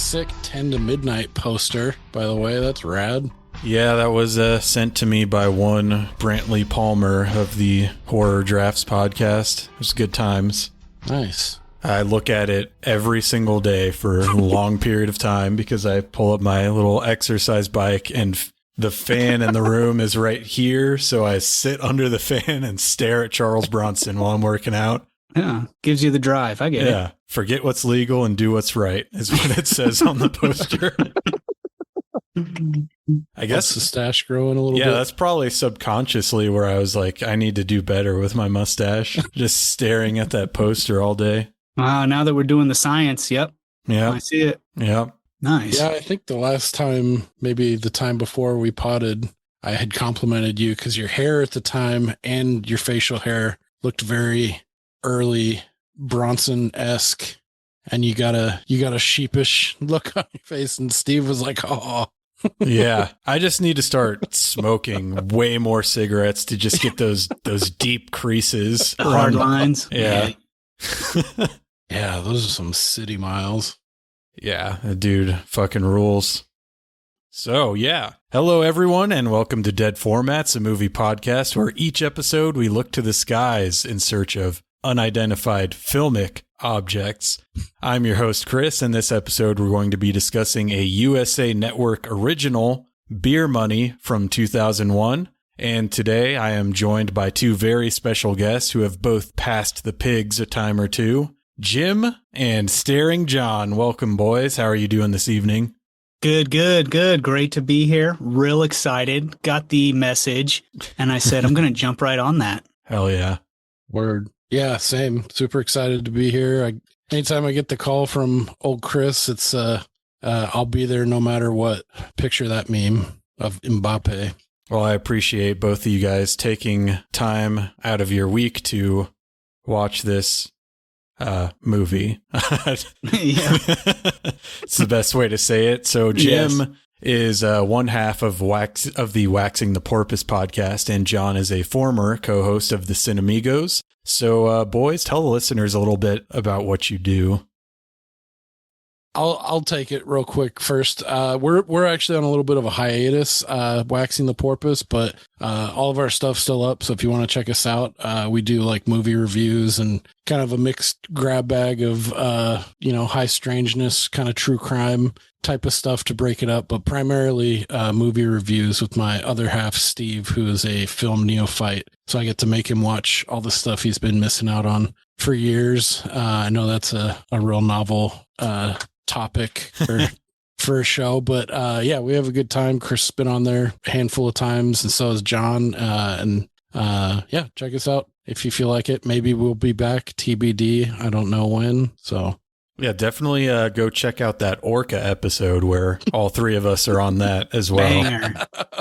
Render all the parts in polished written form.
sick 10 to midnight poster, by the way. That's rad. Yeah, that was sent to me by one Brantley Palmer of the Horror Drafts podcast. It was good times. Nice. I look at it every single day for a long period of time because I pull up my little exercise bike and the fan in the room is right here. So I sit under the fan and stare at Charles Bronson while I'm working out. Yeah, gives you the drive. I get it. Yeah, forget what's legal and do what's right is what it says on the poster. I guess the stash growing a little bit. Yeah, that's probably subconsciously where I was like, I need to do better with my mustache. Just staring at that poster all day. Wow, now that we're doing the science, yep. Yeah. I see it. Yep. Nice. Yeah, I think the last time, maybe the time before we potted, I had complimented you because your hair at the time and your facial hair looked very early Bronson-esque, and you got a sheepish look on your face, and Steve was like, oh. Yeah, I just need to start smoking way more cigarettes to just get those deep creases. The hard lines. Yeah. Yeah, those are some city miles. Yeah, the dude fucking rules. So, yeah. Hello, everyone, and welcome to Dead Formats, a movie podcast where each episode we look to the skies in search of unidentified filmic objects. I'm your host, Chris, and this episode we're going to be discussing a USA Network original, Beer Money, from 2001. And today I am joined by two very special guests who have both passed the pigs a time or two. Jim and Staring Jon. Welcome, boys. How are you doing this evening? Good. Great to be here. Real excited. Got the message, and I said, I'm going to jump right on that. Hell yeah. Word. Yeah, same. Super excited to be here. Anytime I get the call from old Chris, it's I'll be there no matter what. Picture that meme of Mbappe. Well, I appreciate both of you guys taking time out of your week to watch this movie. Yeah. It's the best way to say it. So Jim is one half of the Waxing the Porpoise podcast, and Jon is a former co-host of the Cinemigos. So boys, tell the listeners a little bit about what you do. I'll take it real quick first. We're actually on a little bit of a hiatus, Waxing the Porpoise, but all of our stuff's still up. So if you want to check us out, we do like movie reviews and kind of a mixed grab bag of high strangeness, kind of true crime type of stuff to break it up, but primarily movie reviews with my other half, Steve, who is a film neophyte. So I get to make him watch all the stuff he's been missing out on for years. I know that's a real novel topic for a show, but we have a good time. Chris has been on there a handful of times, and so has Jon. Check us out if you feel like it. Maybe we'll be back, TBD. I don't know when. So yeah, definitely go check out that Orca episode where all three of us are on that as well. Banger.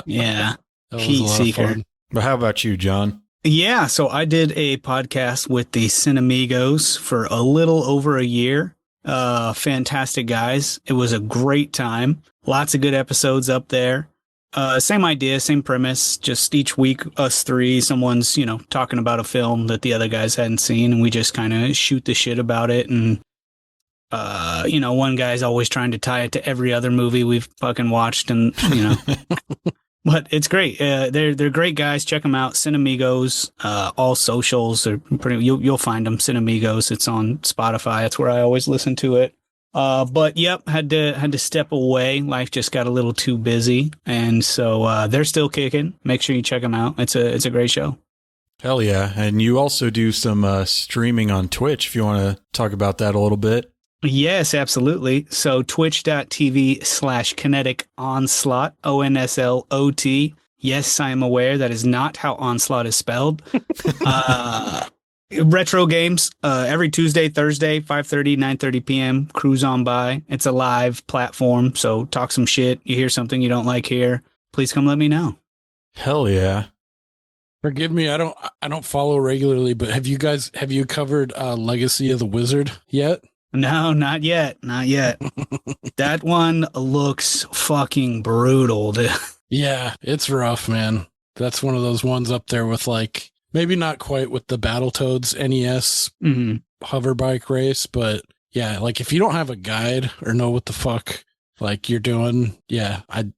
Yeah. that was Heat a lot seeker. of fun. But how about you, Jon? Yeah, so I did a podcast with the Cinemigos for a little over a year. Fantastic guys. It was a great time. Lots of good episodes up there. Same idea, same premise. Just each week, us three, someone's, talking about a film that the other guys hadn't seen, and we just kind of shoot the shit about it. And, one guy's always trying to tie it to every other movie we've fucking watched, and, But it's great. They're great guys. Check them out. Cinemigos. All socials are pretty. You'll find them. Cinemigos. It's on Spotify. That's where I always listen to it. But yep, had to step away. Life just got a little too busy, and so they're still kicking. Make sure you check them out. It's a great show. Hell yeah! And you also do some streaming on Twitch. If you want to talk about that a little bit. Yes, absolutely. So twitch.tv/kinetic onslaught, ONSLOT. Yes, I am aware that is not how onslaught is spelled. Retro games, every Tuesday, Thursday, 5:30, 9:30 p.m. Cruise on by. It's a live platform, so talk some shit. You hear something you don't like here, please come let me know. Hell yeah. Forgive me, I don't follow regularly, but have you covered Legacy of the Wizard yet? No, not yet. Not yet. That one looks fucking brutal, dude. Yeah, it's rough, man. That's one of those ones up there with like, maybe not quite with the Battletoads NES hover bike race, but yeah, like if you don't have a guide or know what the fuck like you're doing, yeah, I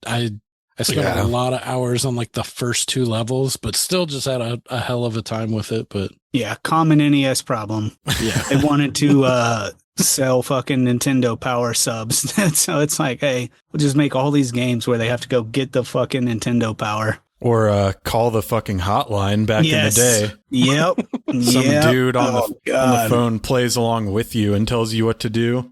spent a lot of hours on like the first 2 levels, but still just had a hell of a time with it. But Yeah, common NES problem. yeah, They wanted to sell fucking Nintendo Power subs. So it's like, hey, we'll just make all these games where they have to go get the fucking Nintendo Power. Or call the fucking hotline back in the day. Yep. Some dude on Oh, the phone plays along with you and tells you what to do.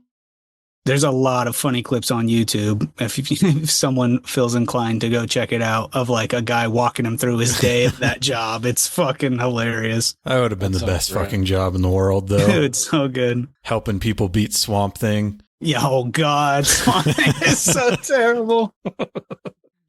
There's a lot of funny clips on YouTube. If someone feels inclined to go check it out, of like a guy walking him through his day at that job, it's fucking hilarious. That would have been the best fucking job in the world, though. It's so good. Helping people beat Swamp Thing. Yeah, oh God, Swamp Thing is so terrible.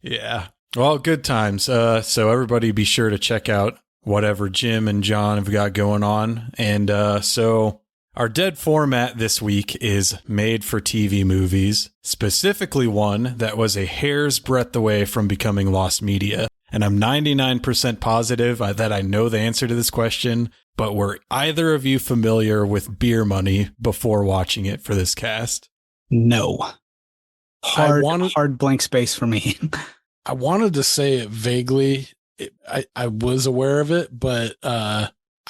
Yeah. Well, good times. So everybody be sure to check out whatever Jim and John have got going on. And so our dead format this week is made for TV movies, specifically one that was a hair's breadth away from becoming lost media. And I'm 99% positive that I know the answer to this question, but were either of you familiar with Beer Money before watching it for this cast? No. Hard blank space for me. I wanted to say it vaguely. I was aware of it, but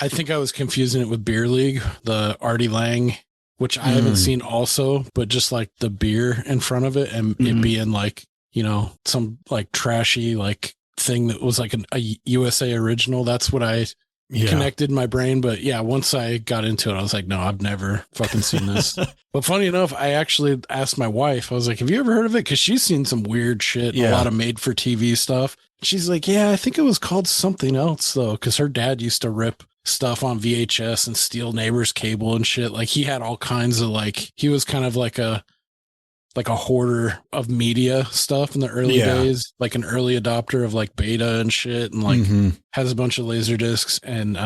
I think I was confusing it with Beer League, the Artie Lang, which I haven't seen also, but just like the beer in front of it and it being like, you know, some like trashy like thing that was like a USA original. That's what I connected in my brain. But yeah, once I got into it, I was like, no, I've never fucking seen this. But funny enough, I actually asked my wife, I was like, have you ever heard of it? Because she's seen some weird shit, a lot of made for TV stuff. She's like, yeah, I think it was called something else though. Cause her dad used to rip stuff on VHS and steal neighbors' cable and shit. Like he had all kinds of like, he was kind of like a hoarder of media stuff in the early days, like an early adopter of like Beta and shit, and like has a bunch of laser discs. And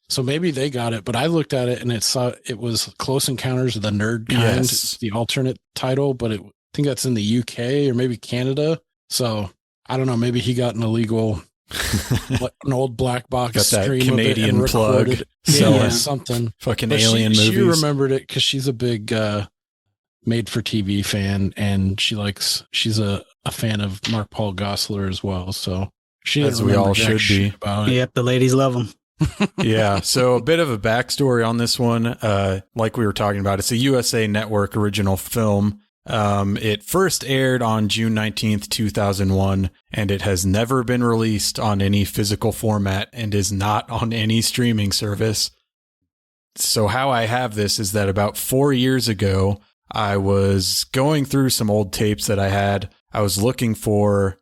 so maybe they got it, but I looked at it and it was Close Encounters of the Nerd Kind, the alternate title, but I think that's in the UK or maybe Canada. So I don't know, maybe he got an illegal an old black box got that stream Canadian of it and plug something fucking but alien movies. She remembered it because she's a big made for TV fan, and she's a fan of Mark Paul Gosselaar as well. So she, as we all should be. Yep, the ladies love them. Yeah. So a bit of a backstory on this one. Like we were talking about, it's a USA Network original film. It first aired on June 19th, 2001, and it has never been released on any physical format and is not on any streaming service. So how I have this is that about 4 years ago, I was going through some old tapes that I had. I was looking for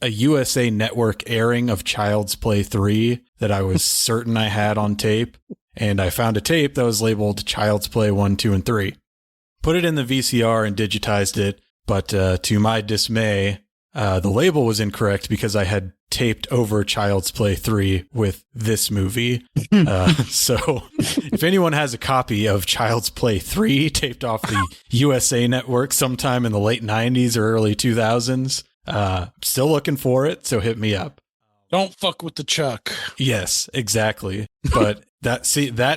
a USA Network airing of Child's Play 3 that I was certain I had on tape, and I found a tape that was labeled Child's Play 1, 2, and 3. Put it in the VCR and digitized it, but to my dismay, the label was incorrect because I had taped over Child's Play 3 with this movie. So if anyone has a copy of Child's Play 3 taped off the USA Network sometime in the late 90s or early 2000s, still looking for it, so hit me up. Don't fuck with the Chuck. Yes, exactly. But that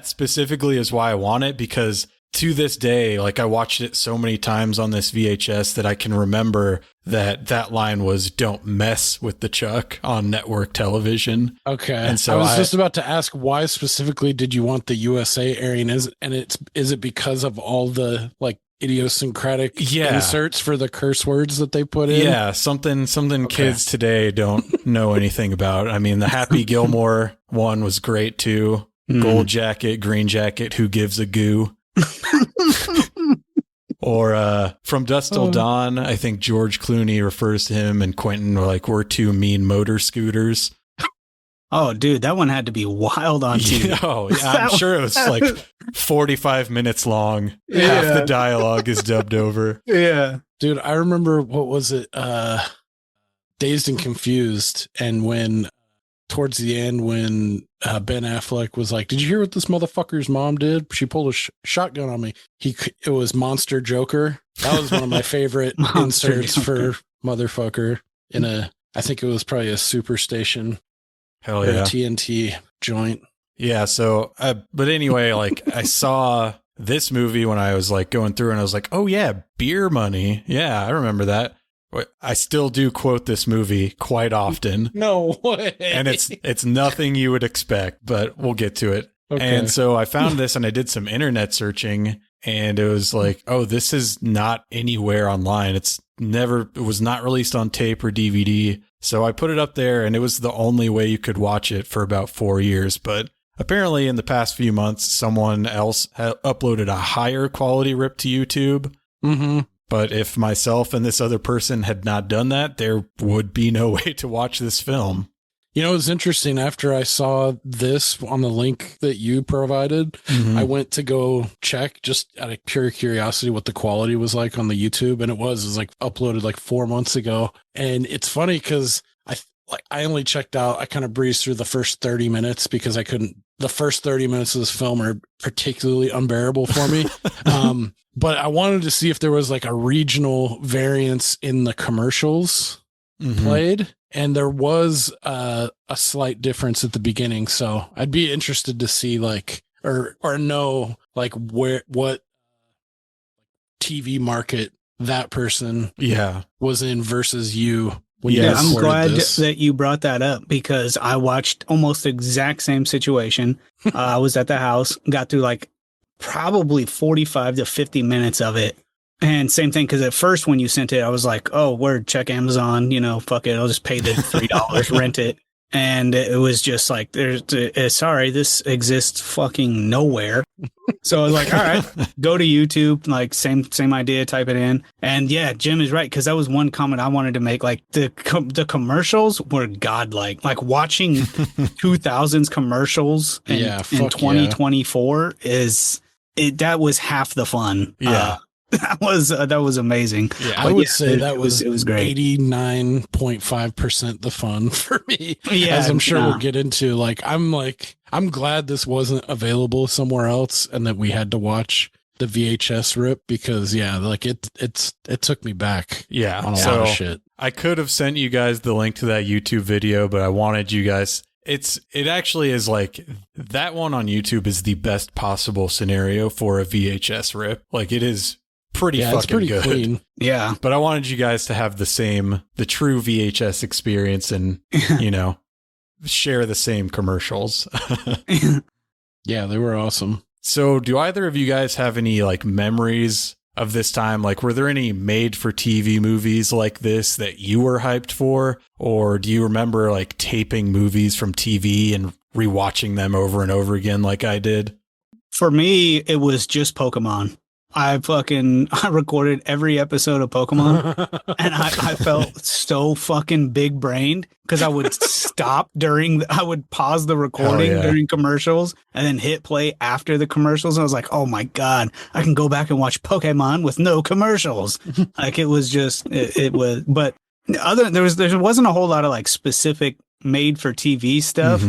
specifically is why I want it, because to this day, like I watched it so many times on this VHS that I can remember that line was "Don't mess with the Chuck" on network television. Okay, and so I was just about to ask, why specifically did you want the USA airing? Is it because of all the like idiosyncratic inserts for the curse words that they put in? Yeah, something kids today don't know anything about. I mean, the Happy Gilmore one was great too. Gold jacket, green jacket, who gives a goo? Or From Dusk Till Dawn, I think George Clooney refers to him and Quentin like, we're two mean motor scooters. Oh, dude, that one had to be wild on TV. Oh, yeah, I'm sure it was like 45 minutes long. Yeah. Half the dialogue is dubbed over. Yeah. Dude, I remember, what was it? Dazed and Confused. And when, towards the end, when Ben Affleck was like, did you hear what this motherfucker's mom did? She pulled a shotgun on me. It was Monster Joker. That was one of my favorite inserts Joker. for motherfucker I think it was probably a Superstation. Hell yeah. Or a TNT joint. Yeah. So, but anyway, like I saw this movie when I was like going through and I was like, oh yeah, Beer Money. Yeah, I remember that. I still do quote this movie quite often. No way. And it's nothing you would expect, but we'll get to it. Okay. And so I found this and I did some internet searching and it was like, oh, this is not anywhere online. It was not released on tape or DVD. So I put it up there and it was the only way you could watch it for about 4 years. But apparently in the past few months, someone else had uploaded a higher quality rip to YouTube. Mm-hmm. But if myself and this other person had not done that, there would be no way to watch this film. You know, it's interesting. After I saw this on the link that you provided, I went to go check just out of pure curiosity what the quality was like on the YouTube. And it was like uploaded like 4 months ago. And it's funny because I only checked out, I kind of breezed through the first 30 minutes because the first 30 minutes of this film are particularly unbearable for me. But I wanted to see if there was like a regional variance in the commercials played. And there was a slight difference at the beginning. So I'd be interested to see like, or know like what TV market that person was in versus you. I'm glad that you brought that up because I watched almost the exact same situation. I was at the house, got through like probably 45 to 50 minutes of it. And same thing, because at first when you sent it, I was like, oh, word, check Amazon, fuck it, I'll just pay the $3, rent it. And it was just like, sorry, this exists fucking nowhere. So I was like, all right, go to YouTube, like same idea, type it in. And yeah, Jim is right, because that was one comment I wanted to make. Like the commercials were godlike. Like watching 2000s commercials in 2024 that was half the fun. Yeah. That was amazing. Yeah, I would say it was great. 89.5% the fun for me. Yeah, as I'm sure we'll get into. I'm glad this wasn't available somewhere else and that we had to watch the VHS rip because it took me back. Yeah, on a lot of shit. I could have sent you guys the link to that YouTube video, but I wanted you guys. It actually is like that one on YouTube is the best possible scenario for a VHS rip. Like it is. It's pretty good. Clean. Yeah. But I wanted you guys to have the true VHS experience and, share the same commercials. Yeah, they were awesome. So do either of you guys have any like memories of this time? Like, were there any made for TV movies like this that you were hyped for? Or do you remember like taping movies from TV and rewatching them over and over again like I did? For me, it was just Pokemon. I recorded every episode of Pokemon and I felt so fucking big brained because I would I would pause the recording during commercials and then hit play after the commercials. And I was like, oh my God, I can go back and watch Pokemon with no commercials. Like it was just, it was, but there wasn't a whole lot of like specific made for TV stuff.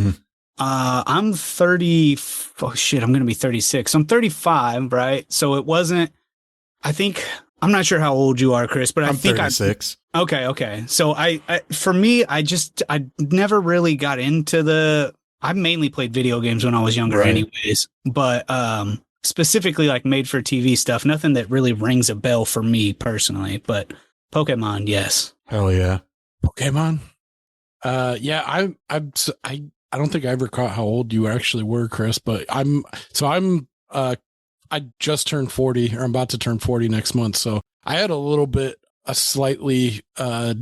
I'm 30. Oh shit, I'm going to be 36. I'm 35, right? So it wasn't, I'm not sure how old you are, Chris, but I think 36. Okay. So for me, I never really got into I mainly played video games when I was younger anyways, but, specifically like made for TV stuff, nothing that really rings a bell for me personally, but Pokemon, yes. Hell yeah. Pokemon. Yeah, I don't think I ever caught how old you actually were, Chris, but I just turned 40 or I'm about to turn 40 next month. So I had a slightly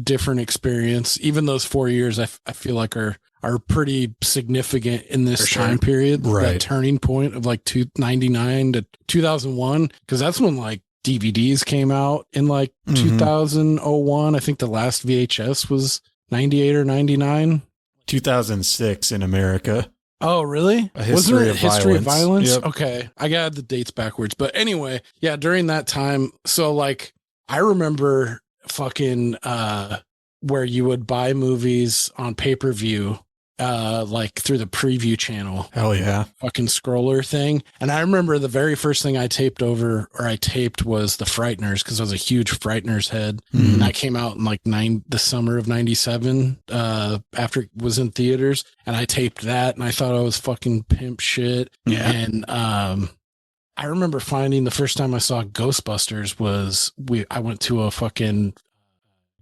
different experience. Even those 4 years I feel like are pretty significant in this time period. Right. That turning point of like 99 to 2001. Cause that's when like DVDs came out in like 2001. I think the last VHS was 98 or 99. 2006 in America. Oh, really? Wasn't it History of Violence? Yep. Okay. I got the dates backwards. But anyway, yeah, during that time. So like, I remember fucking, where you would buy movies on pay-per-view, like through the preview channel. Hell yeah. Fucking scroller thing. And I remember the very first thing I taped was The Frighteners because I was a huge Frighteners head. And that came out in like the summer of 97, after it was in theaters. And I taped that and I thought I was fucking pimp shit. Yeah. And I remember finding the first time I saw Ghostbusters was I went to a fucking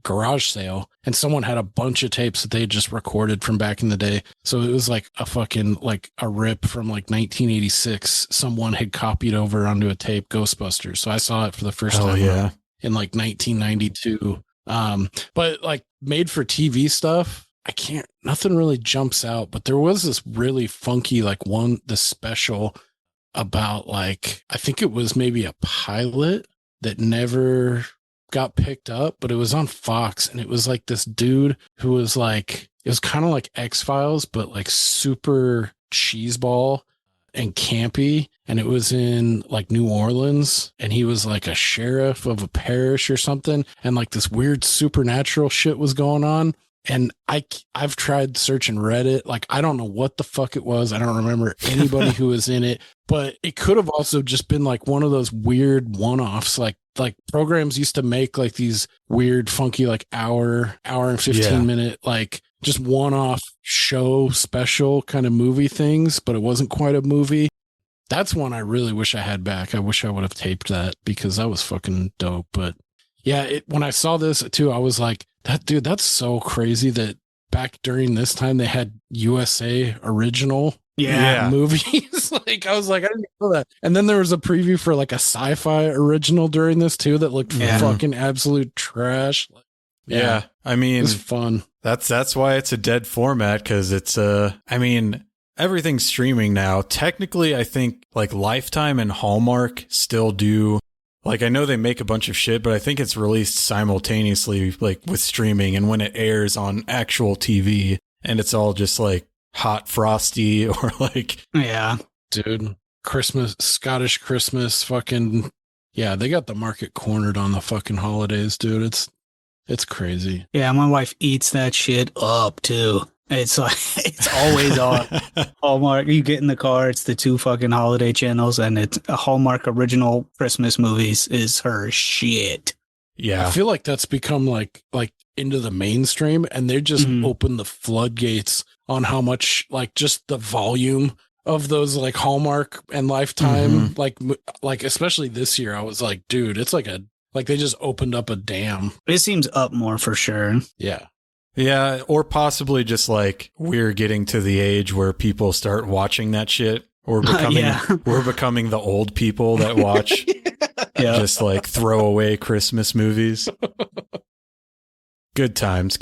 garage sale and someone had a bunch of tapes that they had just recorded from back in the day. So it was like a fucking like a rip from like 1986. Someone had copied over onto a tape Ghostbusters. So I saw it for the first time in like 1992. But like made for TV stuff, nothing really jumps out, but there was this really funky, like the special about like, I think it was maybe a pilot that never got picked up, but it was on Fox, and it was like this dude who was like, it was kind of like X-Files, but like super cheeseball and campy. And it was in like New Orleans, and he was like a sheriff of a parish or something. And like this weird supernatural shit was going on. And I've tried searching Reddit. Like, I don't know what the fuck it was. I don't remember anybody who was in it, but it could have also just been like one of those weird one-offs. Like programs used to make like these weird, funky, like hour and 15 minute, like just one-off show special kind of movie things, but it wasn't quite a movie. That's one I really wish I had back. I wish I would have taped that because that was fucking dope. But yeah, when I saw this too, I was like, that's so crazy that back during this time they had USA original movies. Like, I was like, I didn't know that. And then there was a preview for like a sci-fi original during this too that looked fucking absolute trash. Yeah. I mean, it was fun. That's why it's a dead format, because it's I mean, everything's streaming now. Technically, I think like Lifetime and Hallmark still do. Like, I know they make a bunch of shit, but I think it's released simultaneously, like with streaming, and when it airs on actual TV, and it's all just like Hot Frosty or like, dude, Scottish Christmas, fucking, they got the market cornered on the fucking holidays, dude. It's crazy. Yeah, my wife eats that shit up too. It's like, it's always on Hallmark. You get in the car, it's the 2 fucking holiday channels, and it's a Hallmark original Christmas movies is her shit. Yeah. I feel like that's become like into the mainstream, and they just open the floodgates on how much, like, just the volume of those like Hallmark and Lifetime, like especially this year, I was like, dude, it's like they just opened up a dam. It seems up more for sure. Yeah. Yeah, or possibly just like we're getting to the age where people start watching that shit. We're becoming the old people that watch just like throwaway Christmas movies. Good times.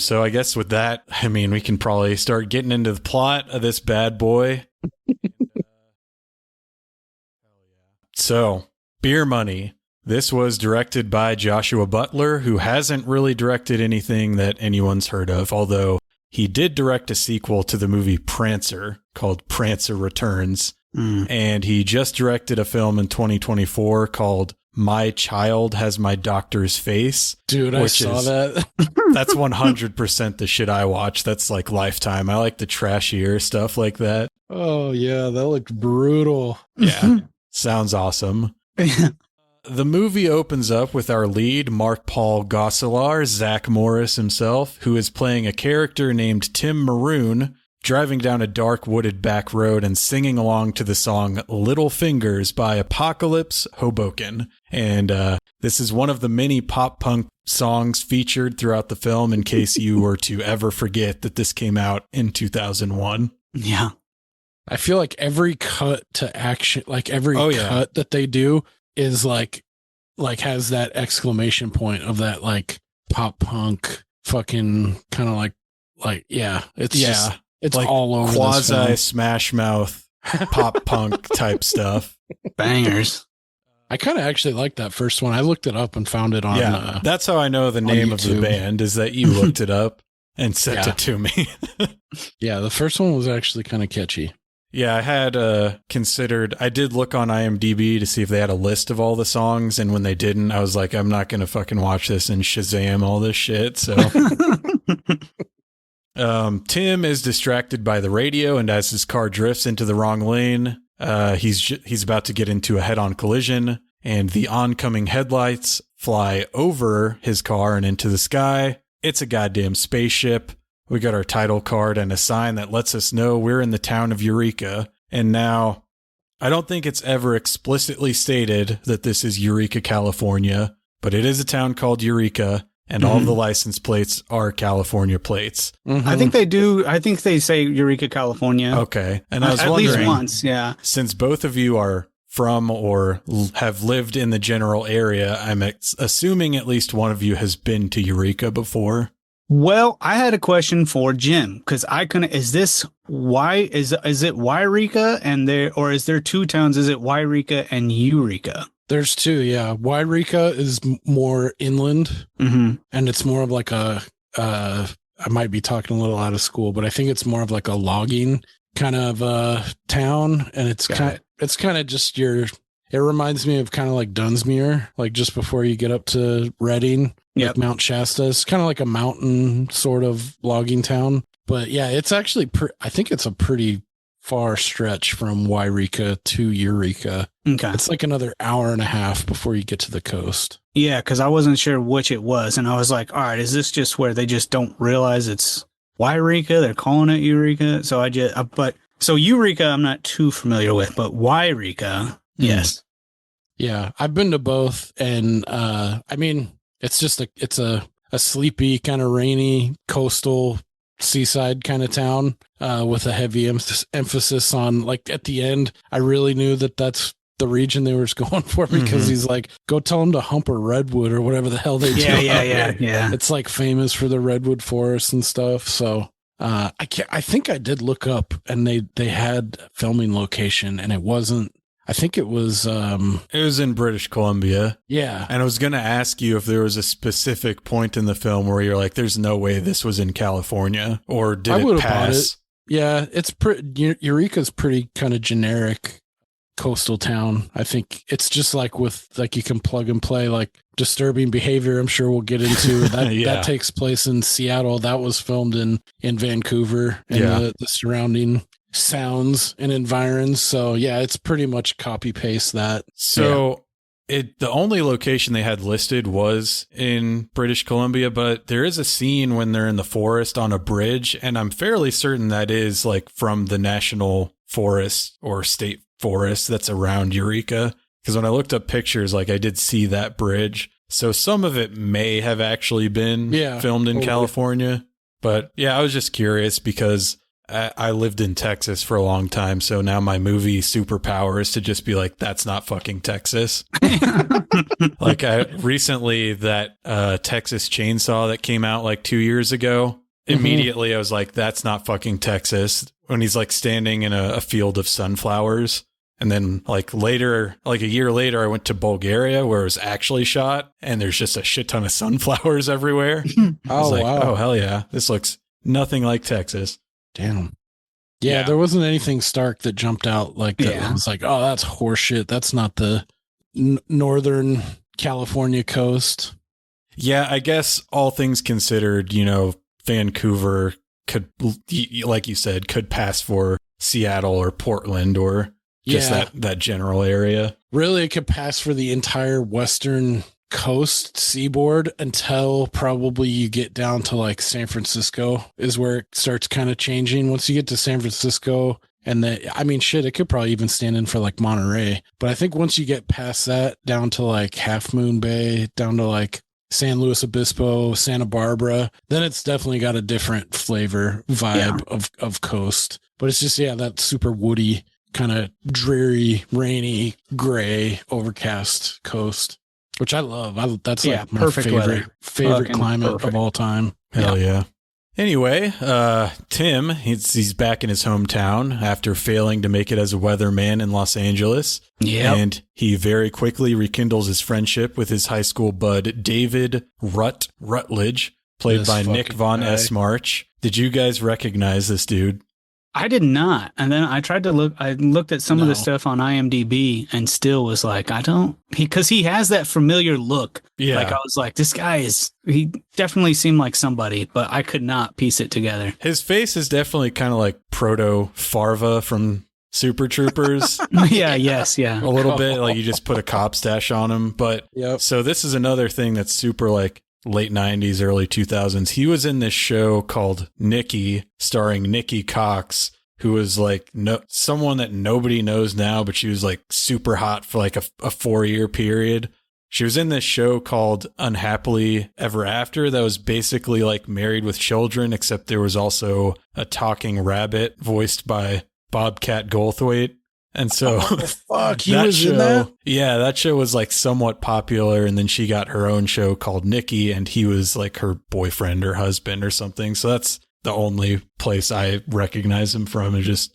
So I guess with that, I mean, we can probably start getting into the plot of this bad boy. So, Beer Money. This was directed by Joshua Butler, who hasn't really directed anything that anyone's heard of, although he did direct a sequel to the movie Prancer called Prancer Returns. And he just directed a film in 2024 called My Child Has My Doctor's Face. Dude, I saw that. That's 100% the shit I watch. That's like Lifetime. I like the trashier stuff like that. Oh, yeah, that looked brutal. Yeah, sounds awesome. The movie opens up with our lead, Mark Paul Gosselaar, Zach Morris himself, who is playing a character named Tim Maroon, driving down a dark wooded back road and singing along to the song Little Fingers by Apocalypse Hoboken. And this is one of the many pop punk songs featured throughout the film, in case you were to ever forget that this came out in 2001. Yeah. I feel like every cut to action, like every cut that they do is like has that exclamation point of that like pop punk fucking kind of like it's like all over quasi Smash Mouth pop punk type stuff. Bangers. I kind of actually like that first one. I looked it up and found it on. That's how I know the name of the band, is that you looked it up and sent it to me. Yeah, the first one was actually kind of catchy. Yeah, I had considered, I did look on IMDb to see if they had a list of all the songs, and when they didn't, I was like, I'm not going to fucking watch this and Shazam all this shit, so. Tim is distracted by the radio, and as his car drifts into the wrong lane, he's about to get into a head-on collision, and the oncoming headlights fly over his car and into the sky. It's a goddamn spaceship. We got our title card and a sign that lets us know we're in the town of Eureka. And now I don't think it's ever explicitly stated that this is Eureka, California, but it is a town called Eureka, and all of the license plates are California plates. I think they do. I think they say Eureka, California. Okay. And I was at wondering, least once, yeah. since both of you are from or have lived in the general area, I'm assuming at least one of you has been to Eureka before. Well, I had a question for Jim because I couldn't. Is this why is it Yreka and there, or is there two towns? Is it Yreka and Eureka? There's two, yeah. Yreka is more inland, and it's more of like a. I might be talking a little out of school, but I think it's more of like a logging kind of town, and it's kind of just your. It reminds me of kind of like Dunsmuir, like just before you get up to Redding. Like Mount Shasta. It's kind of like a mountain sort of logging town. But yeah, it's actually, I think it's a pretty far stretch from Yreka to Eureka. Okay. It's like another hour and a half before you get to the coast. Yeah, because I wasn't sure which it was. And I was like, all right, is this just where they just don't realize it's Yreka? They're calling it Eureka. So so Eureka, I'm not too familiar with, but Yreka, yes. Yeah, I've been to both. And I mean, it's just it's a sleepy, kind of rainy, coastal, seaside kind of town with a heavy emphasis on, like, at the end, I really knew that that's the region they were going for because he's like, go tell them to hump a redwood or whatever the hell they do. Yeah. It's like famous for the redwood forest and stuff. So I think I did look up and they had filming location and it wasn't. I think it was in British Columbia. Yeah. And I was going to ask you if there was a specific point in the film where you're like, there's no way this was in California, or did it pass? Yeah, it's Eureka's pretty kind of generic coastal town. I think it's just like with, like, you can plug and play, like, disturbing behavior. I'm sure we'll get into that. That takes place in Seattle. That was filmed in Vancouver and the surrounding sounds and environs. So yeah, it's pretty much copy paste that. So the only location they had listed was in British Columbia, but there is a scene when they're in the forest on a bridge, and I'm fairly certain that is like from the national forest or state forest that's around Eureka. Because when I looked up pictures, like, I did see that bridge. So some of it may have actually been filmed in California. But yeah, I was just curious because I lived in Texas for a long time, so now my movie superpower is to just be like, that's not fucking Texas. Like, recently that Texas Chainsaw that came out like 2 years ago, immediately I was like, that's not fucking Texas, when he's like standing in a field of sunflowers. And then like later, like a year later, I went to Bulgaria where it was actually shot, and there's just a shit ton of sunflowers everywhere. I was like, wow. Oh, hell yeah. This looks nothing like Texas. Damn. Yeah, there wasn't anything stark that jumped out like that. It was like, oh, that's horseshit. That's not the northern California coast. Yeah, I guess all things considered, you know, Vancouver could, like you said, could pass for Seattle or Portland or just that general area. Really, it could pass for the entire western coast seaboard until probably you get down to like San Francisco is where it starts kind of changing. Once you get to San Francisco, and it could probably even stand in for like Monterey. But I think once you get past that down to like Half Moon Bay, down to like San Luis Obispo, Santa Barbara, then it's definitely got a different flavor vibe of coast. But it's just, that super woody, kind of dreary, rainy, gray, overcast coast, which I love. That's like my favorite climate of all time. Hell yeah. Anyway, Tim, he's back in his hometown after failing to make it as a weatherman in Los Angeles. Yeah. And he very quickly rekindles his friendship with his high school bud, David Rutledge, played by Nick Von S. March. Did you guys recognize this dude? I did not. And then I tried to looked at some of the stuff on IMDb and still was like, because he has that familiar look. Yeah. Like, I was like, this guy he definitely seemed like somebody, but I could not piece it together. His face is definitely kind of like proto Farva from Super Troopers. Yes. A little bit, like you just put a cop stash on him. But so this is another thing that's super like late 90s, early 2000s. He was in this show called Nikki, starring Nikki Cox, who was like someone that nobody knows now, but she was like super hot for like a 4-year period. She was in this show called Unhappily Ever After that was basically like Married with Children, except there was also a talking rabbit voiced by Bobcat Goldthwait. And so fuck, he was in that? Yeah, that show was like somewhat popular, and then she got her own show called Nikki, and he was like her boyfriend or husband or something. So that's the only place I recognize him from, is just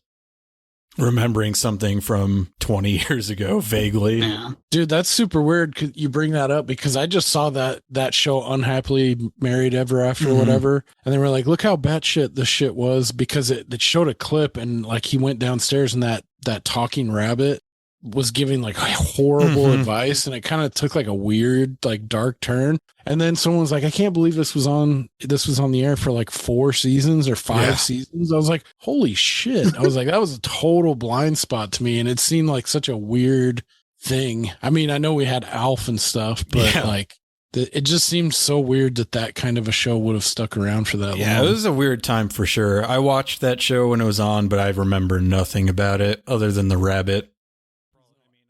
remembering something from 20 years ago vaguely. Yeah. Dude, that's super weird you bring that up, because I just saw that show Unhappily Married Ever After or whatever, and they were like, look how batshit this shit was, because it showed a clip and like he went downstairs and that talking rabbit was giving like horrible advice, and it kind of took like a weird like dark turn. And then someone was like, I can't believe this was on the air for like 4 seasons or 5 seasons. I was like, holy shit. I was like, that was a total blind spot to me, and it seemed like such a weird thing. I mean, I know we had Alf and stuff, but like it just seemed so weird that kind of a show would have stuck around for that long. Yeah, it was a weird time for sure. I watched that show when it was on, but I remember nothing about it other than the rabbit.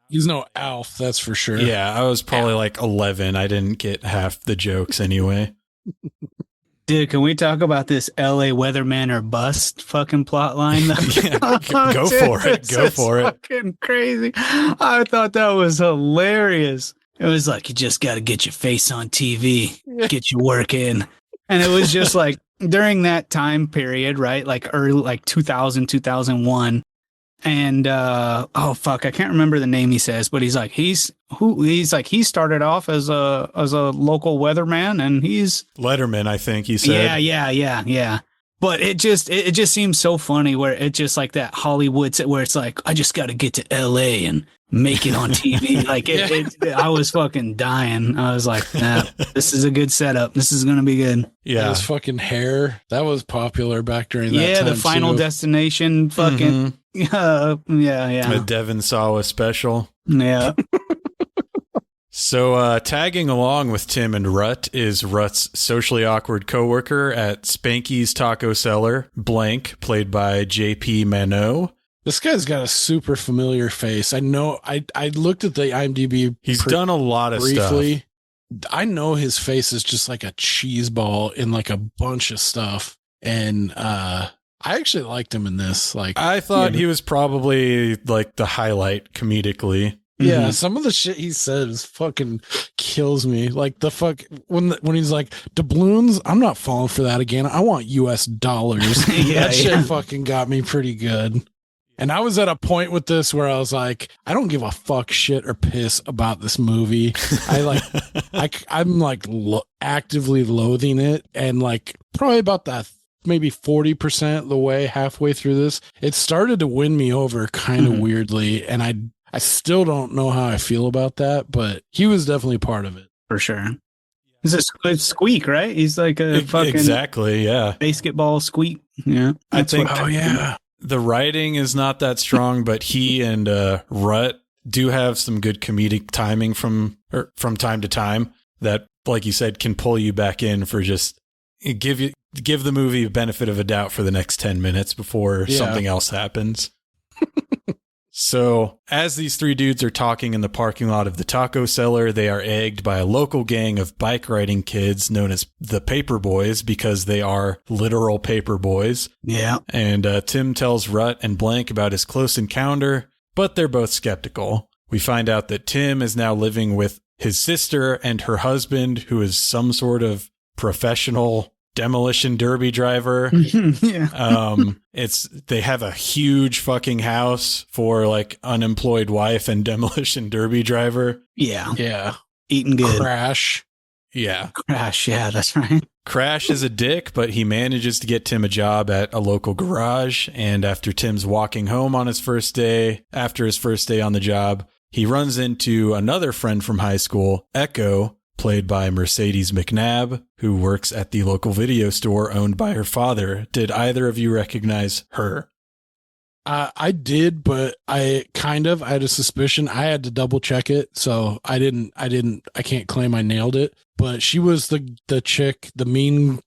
He's no Alf, that's for sure. Yeah, I was probably like 11. I didn't get half the jokes anyway. Dude, can we talk about this LA weatherman or bust fucking plot line? Yeah, go for it. Go for it. Fucking crazy. I thought that was hilarious. It was like, you just got to get your face on TV, get your work in. And it was just like during that time period, right? Like early, like 2000, 2001. And oh fuck, I can't remember the name he says, but he started off as a local weatherman, and he's Letterman, I think he said. Yeah. But it just seems so funny where it just like that Hollywood where it's like, I just got to get to LA and make it on TV. Like I was fucking dying. I was like, nah, this is a good setup. This is gonna be good. Yeah, his fucking hair, that was popular back during that time. Yeah, the Final Destination fucking. Yeah. A Devon Sawa special. Yeah. So tagging along with Tim and Rut is Rut's socially awkward coworker at Spanky's Taco Cellar, Blank, played by JP Mano. This guy's got a super familiar face. I know. I looked at the IMDb. He's done a lot of briefly. stuff. I know his face is just like a cheese ball in like a bunch of stuff, and I actually liked him in this. Like, I thought he was probably like the highlight comedically. Yeah, some of the shit he says fucking kills me. Like the fuck when he's like, doubloons, I'm not falling for that again. I want US dollars. That shit fucking got me pretty good. And I was at a point with this where I was like, I don't give a fuck shit or piss about this movie. I'm actively loathing it, and like probably about that maybe 40% of the way, halfway through this, it started to win me over kind of weirdly, and I still don't know how I feel about that, but he was definitely part of it. For sure. He's a squeak, right? He's like a fucking basketball squeak. Yeah. I think the writing is not that strong, but he and Rut do have some good comedic timing from time to time that, like you said, can pull you back in for just give the movie a benefit of a doubt for the next 10 minutes before something else happens. So, as these 3 dudes are talking in the parking lot of the taco cellar, they are egged by a local gang of bike riding kids known as the Paper Boys, because they are literal paper boys. Yeah. And Tim tells Rut and Blank about his close encounter, but they're both skeptical. We find out that Tim is now living with his sister and her husband, who is some sort of professional demolition derby driver. They have a huge fucking house for like unemployed wife and demolition derby driver. Yeah. Eating good. Crash. Yeah, that's right. Crash is a dick, but he manages to get Tim a job at a local garage. And after Tim's walking home on his first day on the job, he runs into another friend from high school, Echo, played by Mercedes McNabb, who works at the local video store owned by her father. Did either of you recognize her? I did, but I had a suspicion. I had to double check it, so I can't claim I nailed it. but she was the chick, the mean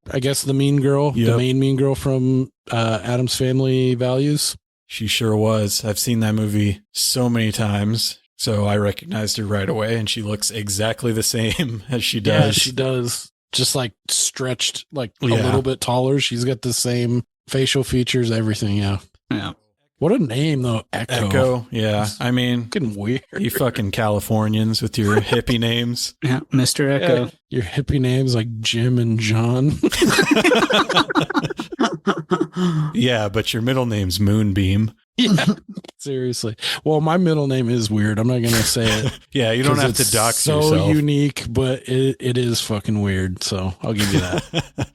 girl, the main mean girl from Addams Family Values. She sure was. I've seen that movie so many times, so I recognized her right away, and she looks exactly the same as she does. Yeah, she does. Just like stretched, like a little bit taller. She's got the same facial features, everything. Yeah. Yeah. What a name, though. Echo. Yeah. I mean, fucking weird. You fucking Californians with your hippie names. Yeah. Mr. Echo. Yeah, your hippie names like Jim and Jon. Yeah, but your middle name's Moonbeam. Yeah. Seriously. Well, my middle name is weird. I'm not going to say it. Yeah, you don't have to dox yourself. So unique, but it is fucking weird. So I'll give you that.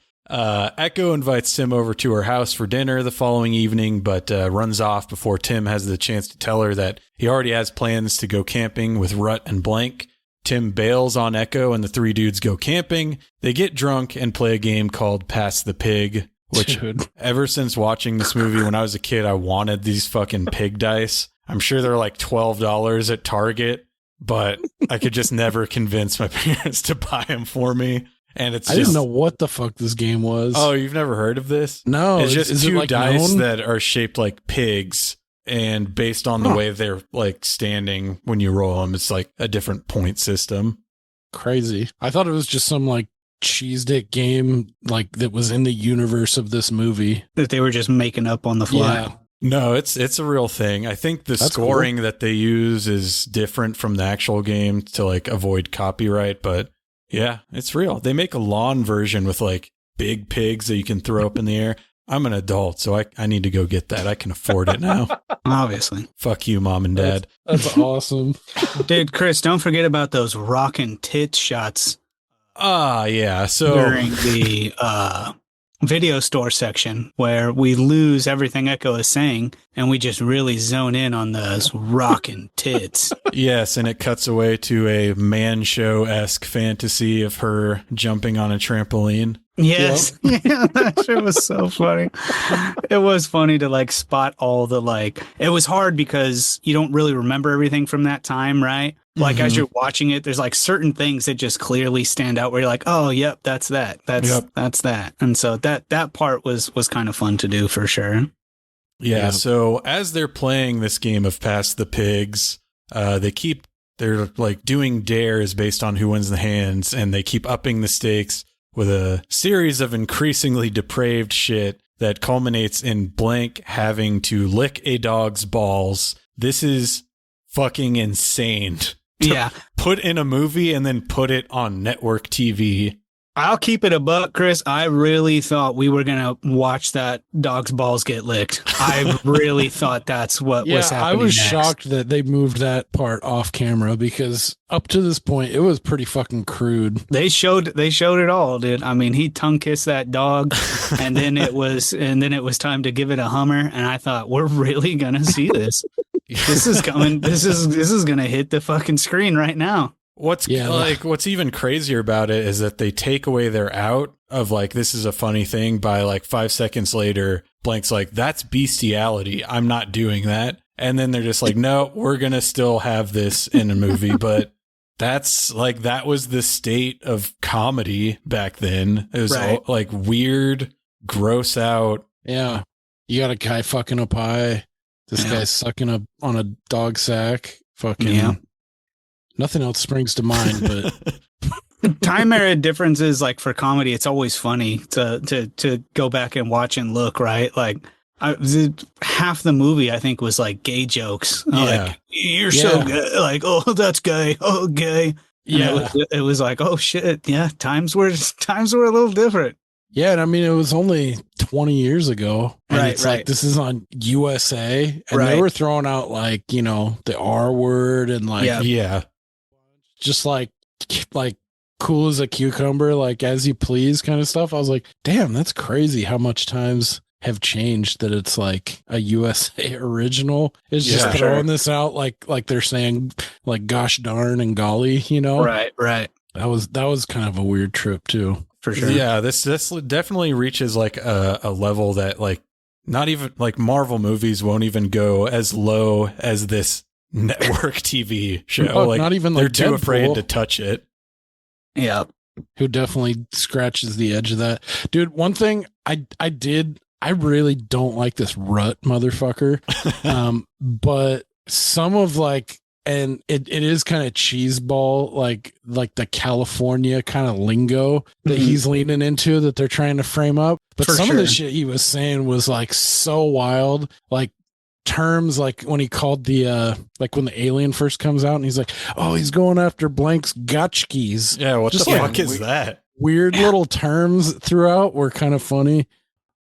Echo invites Tim over to her house for dinner the following evening, but runs off before Tim has the chance to tell her that he already has plans to go camping with Rut and Blank. Tim bails on Echo and the three dudes go camping. They get drunk and play a game called Pass the Pig, which ever since watching this movie when I was a kid, I wanted these fucking pig dice. I'm sure they're like $12 at Target, but I could just never convince my parents to buy them for me. And I didn't know what the fuck this game was. Oh, you've never heard of this? No. It's just two like dice known? that are shaped like pigs, and based on the way they're like standing when you roll them, it's like a different point system. Crazy. I thought it was just some like cheese dick game like that was in the universe of this movie that they were just making up on the fly. Yeah. No, it's a real thing. I think the That's scoring cool. that they use is different from the actual game to like avoid copyright, but yeah, it's real. They make a lawn version with like big pigs that you can throw up in the air. I'm an adult, so I need to go get that. I can afford it now. Obviously. Fuck you, mom and dad. That's awesome. Dude, Chris, don't forget about those rockin' tit shots Yeah. So during the video store section where we lose everything Echo is saying and we just really zone in on those rockin' tits. yes, and it cuts away to a man show-esque fantasy of her jumping on a trampoline. Yes. Yep. Yeah, that shit was so funny. It was funny to like spot all the like, it was hard because you don't really remember everything from that time, right? Like as you're watching it, there's like certain things that just clearly stand out where you're like, oh, yep, that's that. That's that. And so that part was kind of fun to do for sure. Yeah. So as they're playing this game of Pass the Pigs, they're like doing dares based on who wins the hands, and they keep upping the stakes with a series of increasingly depraved shit that culminates in Blank having to lick a dog's balls. This is fucking insane. Yeah. Put in a movie and then put it on network TV. I'll keep it a buck, Chris. I really thought we were going to watch that dog's balls get licked. I really thought that's what was happening. I was next. shocked that they moved that part off camera because up to this point, it was pretty fucking crude. They showed it all, dude. I mean, he tongue kissed that dog and then it was time to give it a Hummer. And I thought, we're really going to see this. This is coming. This is going to hit the fucking screen right now. What's even crazier about it is that they take away their out of like, this is a funny thing by like 5 seconds later, Blank's like, that's bestiality. I'm not doing that. And then they're just like, no, we're going to still have this in a movie. But that's like, that was the state of comedy back then. It was all, like weird, gross out. Yeah. You got a guy fucking a pie. This guy's sucking on a dog sack. Fucking. Yeah. Nothing else springs to mind, but time era differences, like for comedy, it's always funny to go back and watch and look, right? Like half the movie, I think, was like gay jokes. Yeah. Like, you're so gay. Like, oh, that's gay. Oh, gay. Yeah. It was like, oh shit. Yeah. Times were a little different. Yeah. And I mean, it was only 20 years ago. And it's like, this is on USA. And they were throwing out like, you know, the R word and like, just like cool as a cucumber, like as you please kind of stuff. I was like, damn, that's crazy how much times have changed that it's like a USA original is just throwing this out like they're saying like gosh darn and golly, you know? Right. That was kind of a weird trip too. For sure. Yeah, this definitely reaches like a level that like not even like Marvel movies won't even go as low as this network TV show. No, like not even they're like too Deadpool. afraid to touch it. Yeah. who definitely scratches the edge of that. Dude, one thing I really don't like this Rut motherfucker. But some of like, and it is kind of cheeseball, like the California kind of lingo that he's leaning into that they're trying to frame up. But For some of the sure. shit he was saying was like so wild, like terms like when he called the like when the alien first comes out and he's like, oh, he's going after blank's gotchkis. Yeah, what Just the like fuck is that? Weird little terms throughout were kind of funny.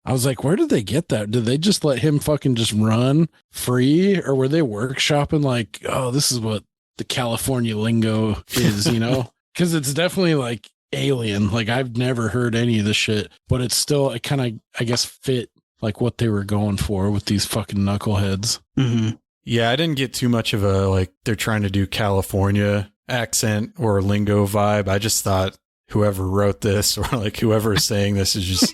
I was like, where did they get that? Did they just let him fucking just run free? Or were they workshopping like, oh, this is what the California lingo is, you know? Because it's definitely like alien. Like I've never heard any of this shit, but it's still, it kind of, I guess, fit like what they were going for with these fucking knuckleheads. Mm-hmm. Yeah, I didn't get too much of a, like, they're trying to do California accent or lingo vibe. I just thought whoever wrote this or like whoever is saying this is just...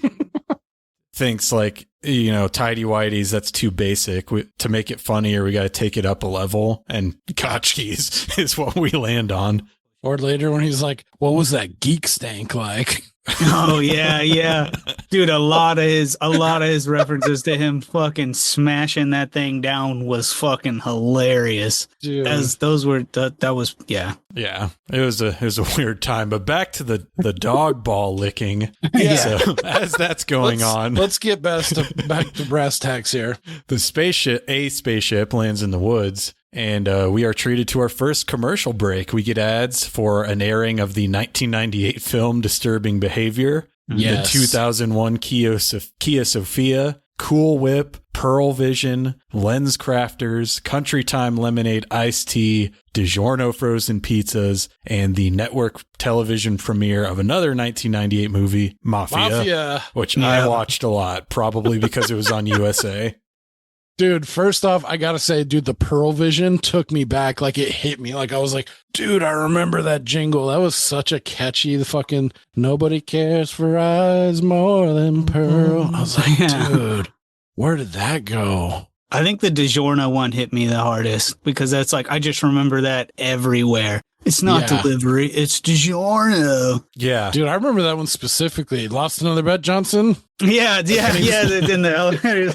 thinks like, you know, tidy whities, that's too basic. To make it funnier, we got to take it up a level, and gotchkis is what we land on. Or later when he's like, what was that geek stank like? Oh yeah. Dude, a lot of his references to him fucking smashing that thing down was fucking hilarious. Dude. As those were that was yeah. Yeah. It was a weird time, but back to the dog ball licking. Yeah. So as that's going on, let's get back to brass tacks here. The spaceship lands in the woods. And we are treated to our first commercial break. We get ads for an airing of the 1998 film Disturbing Behavior, yes. The 2001 Kia Sophia, Cool Whip, Pearl Vision, Lens Crafters, Country Time Lemonade Iced Tea, DiGiorno Frozen Pizzas, and the network television premiere of another 1998 movie, Mafia. Which I watched a lot, probably because it was on USA. Dude, first off, I gotta say, dude, the Pearl Vision took me back. Like, it hit me. Like, I was like, dude, I remember that jingle. That was such a catchy, the fucking, nobody cares for eyes more than Pearl. I was like, dude, where did that go? I think the DiGiorno one hit me the hardest because that's like, I just remember that everywhere. It's not delivery, it's DiGiorno. Yeah. Dude, I remember that one specifically. Lost another bet, Johnson? Yeah, in the elevator.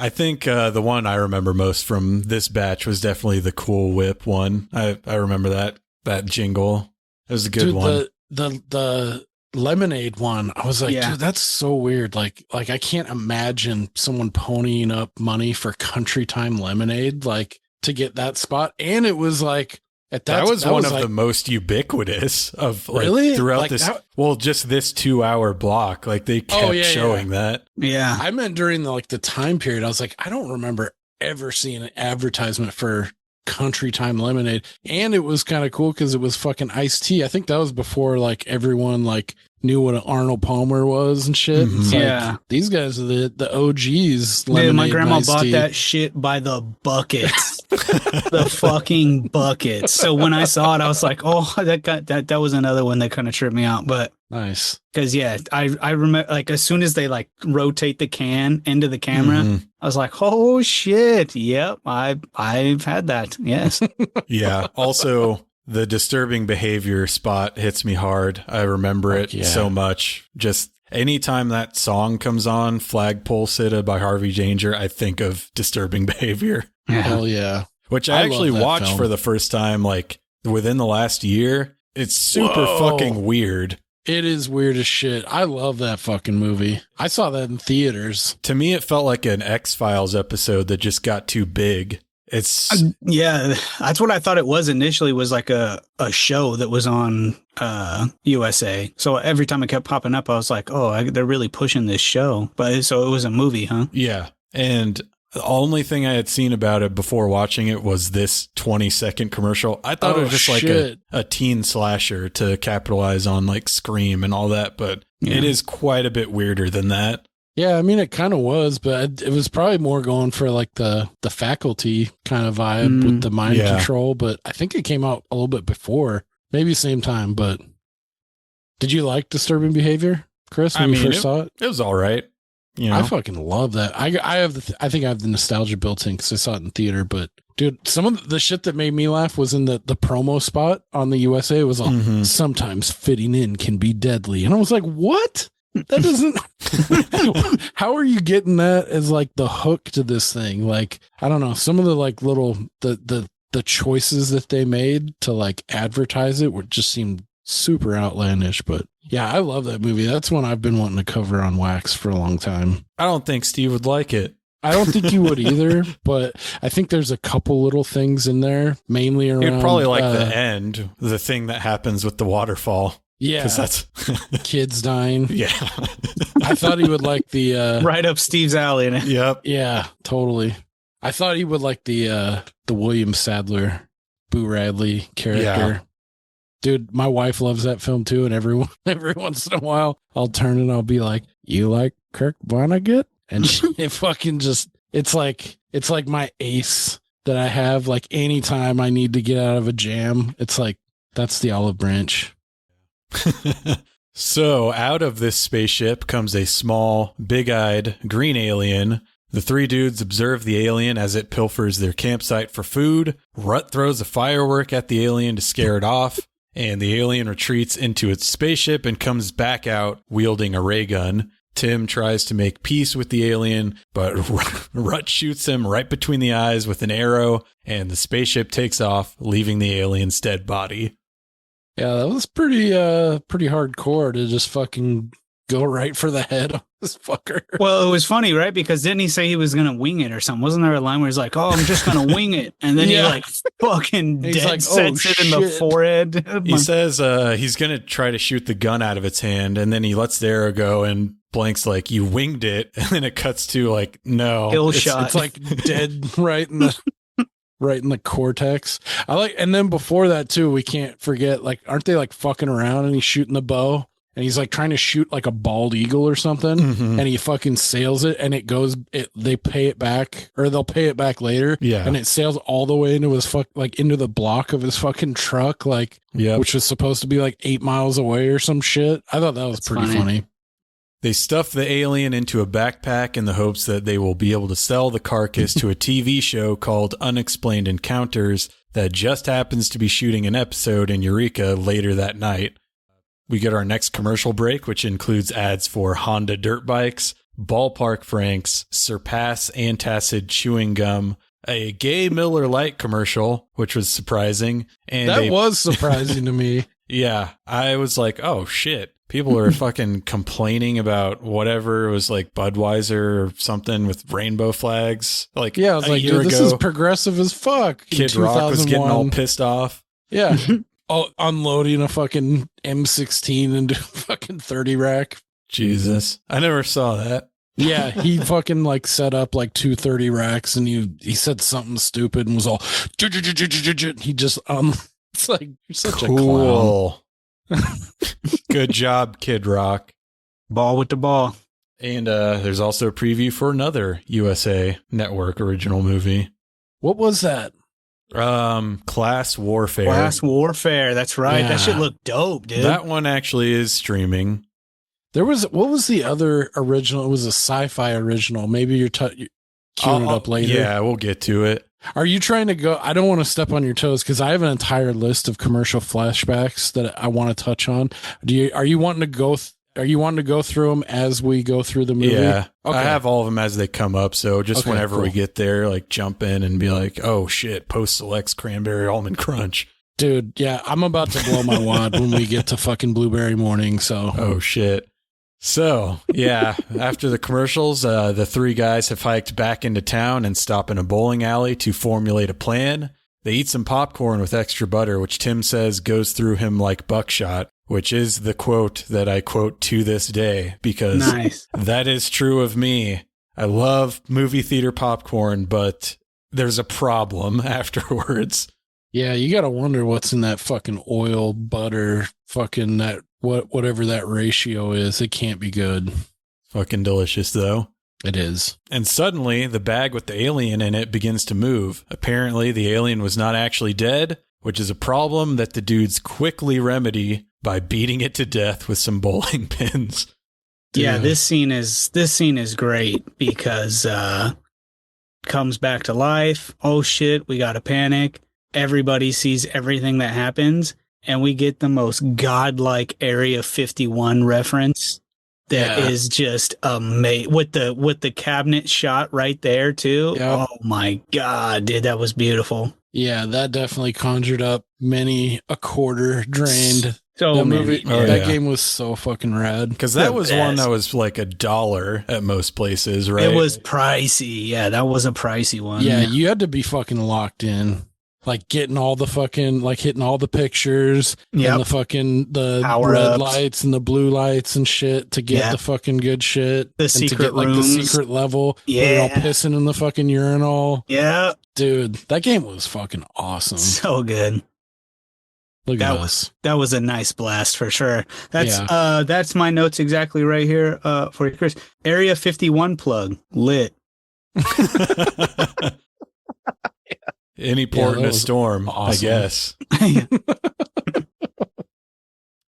I think the one I remember most from this batch was definitely the Cool Whip one. I remember that jingle. It was a good one. The lemonade one, I was like, dude, that's so weird. Like I can't imagine someone ponying up money for Country Time Lemonade, like to get that spot. And it was like, that was one of the most ubiquitous of like really? Throughout like this. That, well, just this 2-hour block, like they kept showing that. Yeah, I meant during the time period. I was like, I don't remember ever seeing an advertisement for Country Time Lemonade, and it was kind of cool because it was fucking iced tea. I think that was before like everyone like knew what an Arnold Palmer was and shit. Mm-hmm. It's yeah, like, these guys are the OGs. Dude, my grandma bought tea. that shit by the buckets. The fucking buckets. So when I saw it, I was like, oh, that was another one that kind of tripped me out. But nice. Because I remember like as soon as they like rotate the can into the camera, I was like, oh shit. Yep. I've had that. Yes. Yeah. Also, the Disturbing Behavior spot hits me hard. I remember it so much. Just anytime that song comes on, Flagpole Sitta by Harvey Danger, I think of Disturbing Behavior. Hell yeah. Which I actually watched for the first time like within the last year. It's super fucking weird. It is weird as shit. I love that fucking movie. I saw that in theaters. To me, it felt like an X-Files episode that just got too big. It's that's what I thought it was initially, was like a show that was on USA. So every time it kept popping up, I was like, oh, they're really pushing this show. But so it was a movie, huh? Yeah. And the only thing I had seen about it before watching it was this 20-second commercial. I thought it was just like a teen slasher to capitalize on like Scream and all that, but it is quite a bit weirder than that. Yeah, I mean, it kind of was, but it was probably more going for like the Faculty kind of vibe with the mind control. But I think it came out a little bit before, maybe same time. But did you like Disturbing Behavior, Chris, when you first saw it? It was all right. You know? I fucking love that. I think I have the nostalgia built in because I saw it in theater. But dude, some of the shit that made me laugh was in the promo spot on the USA. It was all sometimes fitting in can be deadly, and I was like, what? That doesn't. How are you getting that as like the hook to this thing? Like, I don't know. Some of the like little the choices that they made to like advertise it just seemed super outlandish. But yeah, I love that movie. That's one I've been wanting to cover on Wax for a long time. I don't think Steve would like it. I don't think you would either, but I think there's a couple little things in there, mainly around. You'd probably like the end, the thing that happens with the waterfall. Yeah, because that's kids dying. Yeah, I thought he would like the right up Steve's alley. Yep. Yeah, totally. I thought he would like the William Sadler, Boo Radley character. Yeah. Dude, my wife loves that film too, and every once in a while, I'll turn and I'll be like, "You like Kirk Vonnegut?" And it fucking just it's like my ace that I have. Like anytime I need to get out of a jam, it's like that's the olive branch. So out of this spaceship comes a small, big-eyed green alien. The three dudes observe the alien as it pilfers their campsite for food. Rut throws a firework at the alien to scare it off, and the alien retreats into its spaceship and comes back out wielding a ray gun. Tim tries to make peace with the alien, but Rut shoots him right between the eyes with an arrow, and the spaceship takes off, leaving the alien's dead body. Yeah, that was pretty hardcore to just fucking go right for the head of this fucker. Well, it was funny, right? Because didn't he say he was going to wing it or something? Wasn't there a line where he's like, "Oh, I'm just going to wing it," and then he like fucking dead like, sets it in the forehead. He says he's going to try to shoot the gun out of its hand, and then he lets the arrow go, and Blank's like, "You winged it," and then it cuts to like, "No, kill shot." It's like dead right in the. Right in the cortex. And then before that too, we can't forget, like, aren't they like fucking around and he's shooting the bow and he's like trying to shoot like a bald eagle or something and he fucking sails it and they pay it back or they'll pay it back later. Yeah. And it sails all the way into his into the block of his fucking truck, like, which was supposed to be like 8 miles away or some shit. I thought that was pretty funny. They stuff the alien into a backpack in the hopes that they will be able to sell the carcass to a TV show called Unexplained Encounters that just happens to be shooting an episode in Eureka later that night. We get our next commercial break, which includes ads for Honda dirt bikes, Ballpark Franks, Surpass Antacid chewing gum, a gay Miller Lite commercial, which was surprising. And that was surprising to me. Yeah, I was like, oh shit. People are fucking complaining about whatever. It was like Budweiser or something with rainbow flags. Like, yeah, I was like, dude, this is progressive as fuck. Kid Rock was getting all pissed off. Yeah. Unloading a fucking M16 into a fucking 30 rack. Jesus. I never saw that. Yeah, he fucking like set up like 230 racks and he said something stupid and was all he just it's like you're such a clown. Good job, Kid Rock. Ball with the ball. And there's also a preview for another USA Network original movie. What was that? Class Warfare. Class Warfare. That's right. Yeah. That shit looked dope, dude. That one actually is streaming. What was the other original? It was a sci-fi original. Maybe you're queuing it up later. Yeah, we'll get to it. Are you trying to go? I don't want to step on your toes because I have an entire list of commercial flashbacks that I want to touch on. Are you wanting to go through them as we go through the movie? Yeah, okay. I have all of them as they come up. So just whenever we get there, like jump in and be like, "Oh shit!" Post selects cranberry almond crunch. Dude, yeah, I'm about to blow my wad when we get to fucking Blueberry Morning. So, oh shit. So, yeah, after the commercials, the three guys have hiked back into town and stop in a bowling alley to formulate a plan. They eat some popcorn with extra butter, which Tim says goes through him like buckshot, which is the quote that I quote to this day because that is true of me. I love movie theater popcorn, but there's a problem afterwards. Yeah, you got to wonder what's in that fucking oil, butter, fucking that. Whatever that ratio is, it can't be good. Fucking delicious, though. It is. And suddenly, the bag with the alien in it begins to move. Apparently, the alien was not actually dead, which is a problem that the dudes quickly remedy by beating it to death with some bowling pins. Yeah, Dude. this scene is great because comes back to life. Oh shit, we gotta panic. Everybody sees everything that happens, and we get the most godlike Area 51 reference that is just amazing with the cabinet shot right there too. Yep. Oh my god, dude, that was beautiful. Yeah, that definitely conjured up many a quarter drained. So That many. movie, Oh, that yeah. game was so fucking rad. Because that The was one best. that was like $1 at most places, right? It was pricey. Yeah, that was a pricey one. Yeah, you had to be fucking locked in. Like getting all the fucking, like hitting all the pictures Yep. and the fucking, the Power red ups. lights and the blue lights and shit to get Yeah. the fucking good shit. The and to secret get like the rooms. secret level. Where they're all Yeah. pissing in the fucking urinal. Yeah. Dude, that game was fucking awesome. So good. Look That at us. That was a nice blast for sure. That's my notes exactly right here for you, Chris. Area 51 plug lit. Any port in that a was storm, awesome. I guess.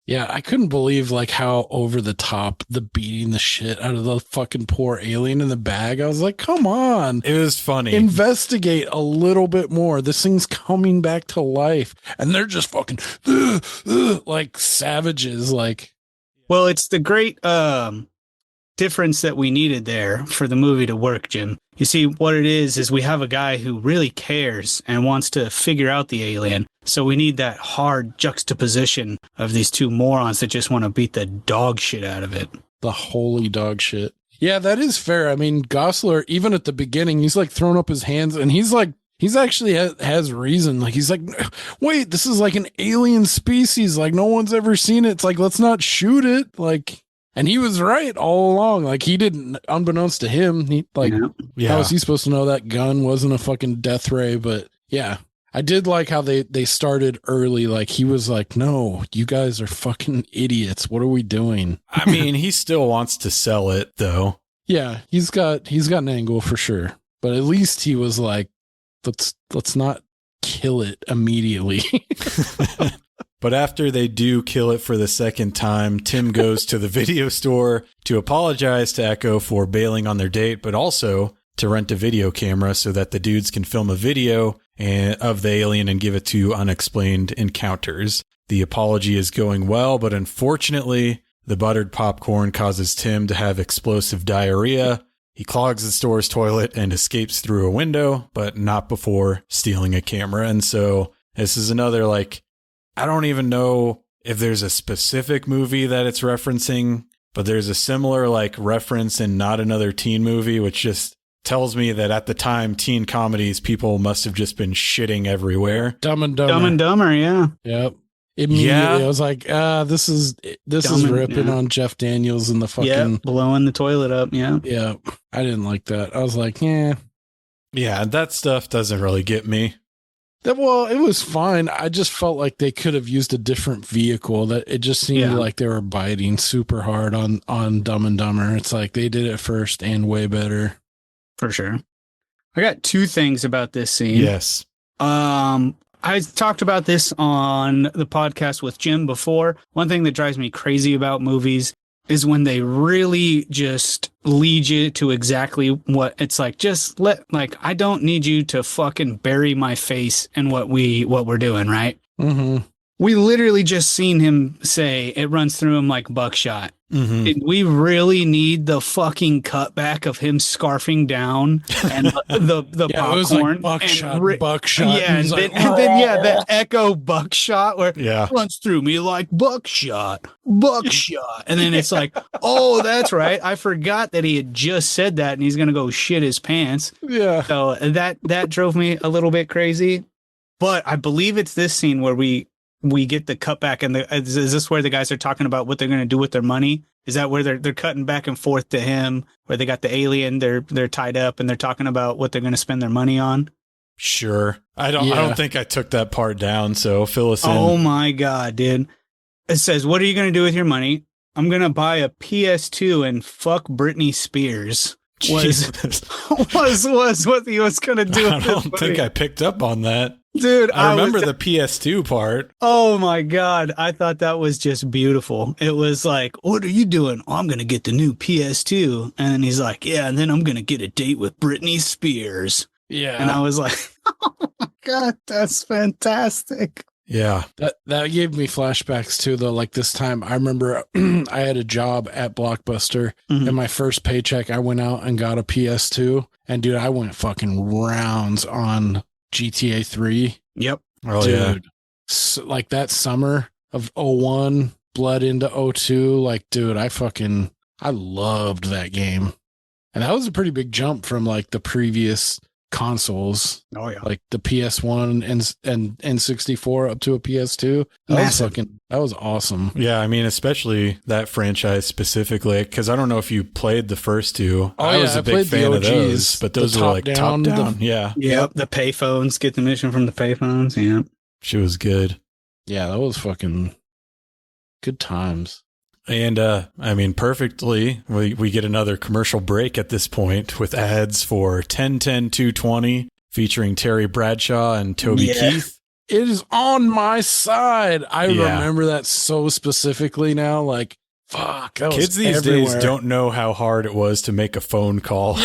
Yeah, I couldn't believe like how over the top the beating the shit out of the fucking poor alien in the bag. I was like, come on. It was funny. Investigate a little bit more. This thing's coming back to life. And they're just fucking like savages. Like, Well, it's the great difference that we needed there for the movie to work, Jim. You see, what it is we have a guy who really cares and wants to figure out the alien. So we need that hard juxtaposition of these two morons that just want to beat the dog shit out of it. the holy dog shit. Yeah, that is fair. I mean, Gosler, even at the beginning, he's like throwing up his hands and he's like, he's actually has reason. Like, he's like, wait, this is like an alien species. Like, no one's ever seen it. It's like, let's not shoot it. Like, and he was right all along. Like, he didn't, unbeknownst to him, he like, Yeah. how was he supposed to know that gun wasn't a fucking death ray? But yeah, I did like how they started early. Like, he was like, no, you guys are fucking idiots. What are we doing? I mean, he still wants to sell it, though. Yeah, he's got an angle for sure. But at least he was like, let's not kill it immediately. But after they do kill it for the second time, Tim goes to the video store to apologize to Echo for bailing on their date, but also to rent a video camera so that the dudes can film a video of the alien and give it to Unexplained Encounters. The apology is going well, but unfortunately, the buttered popcorn causes Tim to have explosive diarrhea. He clogs the store's toilet and escapes through a window, but not before stealing a camera. And so this is another, like, I don't even know if there's a specific movie that it's referencing, but there's a similar like reference in Not Another Teen Movie, which just tells me that at the time, teen comedies, people must have just been shitting everywhere. Dumb and Dumber. Dumb and Dumber, yeah. Yep. Immediately, I was like, this is ripping on Jeff Daniels and the fucking. Yeah, blowing the toilet up, yeah. Yeah, I didn't like that. I was like, yeah. Yeah, that stuff doesn't really get me. Well, it was fine. I just felt like they could have used a different vehicle. That it just seemed like they were biting super hard on Dumb and Dumber. It's like they did it first and way better. For sure. I got two things about this scene. Yes. I talked about this on the podcast with Jim before. One thing that drives me crazy about movies is when they really just lead you to exactly what it's like. Just I don't need you to fucking bury my face in what we're doing, right? Mm-hmm. We literally just seen him say it runs through him like buckshot. Mm-hmm. Did we really need the fucking cutback of him scarfing down and the Yeah, it was popcorn? like buckshot. Yeah, and He's then the echo buckshot where Yeah. it runs through me like buckshot. And then it's like, oh, that's right. I forgot that he had just said that and he's going to go shit his pants. Yeah. So that drove me a little bit crazy. But I believe it's this scene where we get the cutback, and is this where the guys are talking about what they're going to do with their money? Is that where they're cutting back and forth to him, where they got the alien, they're tied up, and they're talking about what they're going to spend their money on? Sure. I don't think I took that part down, so fill us in. Oh my God, dude. It says, what are you going to do with your money? I'm going to buy a PS2 and fuck Britney Spears. Was what he was going to do with I don't think I picked up on that. Dude, I remember the PS2 part. Oh my God. I thought that was just beautiful. It was like, what are you doing? Oh, I'm going to get the new PS2. And then he's like, yeah, and then I'm going to get a date with Britney Spears. Yeah. And I was like, oh my God, that's fantastic. Yeah. That gave me flashbacks too, though. Like this time, I remember I had a job at Blockbuster, and my first paycheck, I went out and got a PS2. And dude, I went fucking rounds on GTA 3. Yep. Oh, dude, yeah. so, like that summer of 01, bled into 02. Like, dude, I loved that game. And that was a pretty big jump from like the previous consoles. Oh yeah. Like the PS1 and N64 up to a PS2. That was awesome. Yeah, I mean, especially that franchise specifically, because I don't know if you played the first two. I was a big fan of those, but those were like top down. Yeah. Yep. The payphones, get the mission from the payphones. Yeah. She was good. Yeah, that was fucking good times. And I mean, perfectly, we get another commercial break at this point with ads for 1010 220 featuring Terry Bradshaw and Toby Keith. It is on my side. I remember that so specifically now. Like, fuck. Kids these days don't know how hard it was to make a phone call.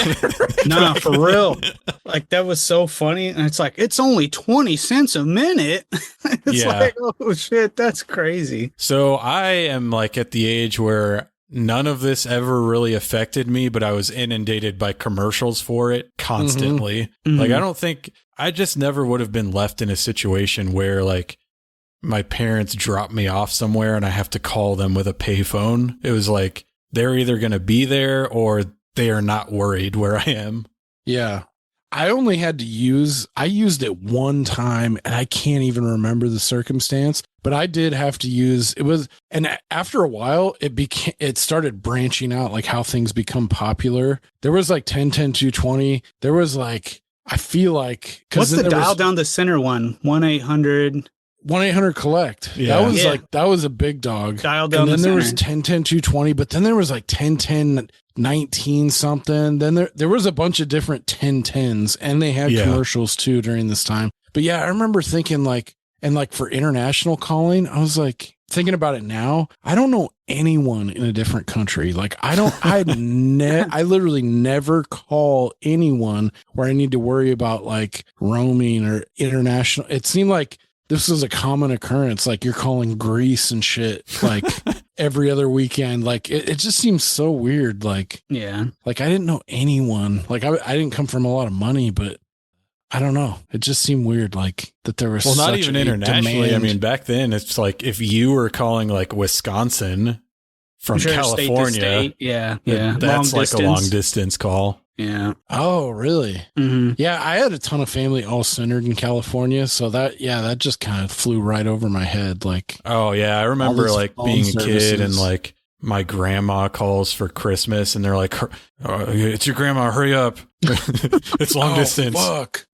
Nah, for real. Like, that was so funny. And it's like, it's only 20 cents a minute. It's like, oh shit, that's crazy. So I am like at the age where none of this ever really affected me, but I was inundated by commercials for it constantly. Like, I just never would have been left in a situation where like my parents drop me off somewhere and I have to call them with a payphone. It was like, they're either going to be there or they are not worried where I am. Yeah. I only had to I used it one time and I can't even remember the circumstance, but I did have to use and after a while it started branching out, like how things become popular. There was like 1010 220. There was like, I feel like, what's the dial down the center one? 1-800 collect. Yeah. That was a big dog. Dial down and then there center. was 1010 220, but then there was like 1010 19 something. Then there was a bunch of different 1010s and they had commercials too during this time. But yeah, I remember thinking like, and like for international calling, I was like thinking about it now. I don't know anyone in a different country. Like I literally never call anyone where I need to worry about like roaming or international. It seemed like this was a common occurrence. Like you're calling Greece and shit like every other weekend. Like it just seems so weird. Like, yeah, like I didn't know anyone. Like I didn't come from a lot of money, but I don't know. It just seemed weird. Like that there was not even internationally. Demand. I mean, back then it's like if you were calling like Wisconsin from California, state. Yeah. That's long like distance. a long distance call. Yeah. Oh, really? Mm-hmm. Yeah, I had a ton of family all centered in California, so that just kind of flew right over my head. Like, oh yeah, I remember like being a kid and like my grandma calls for Christmas, and they're like, "It's your grandma, hurry up! It's long distance." Fuck.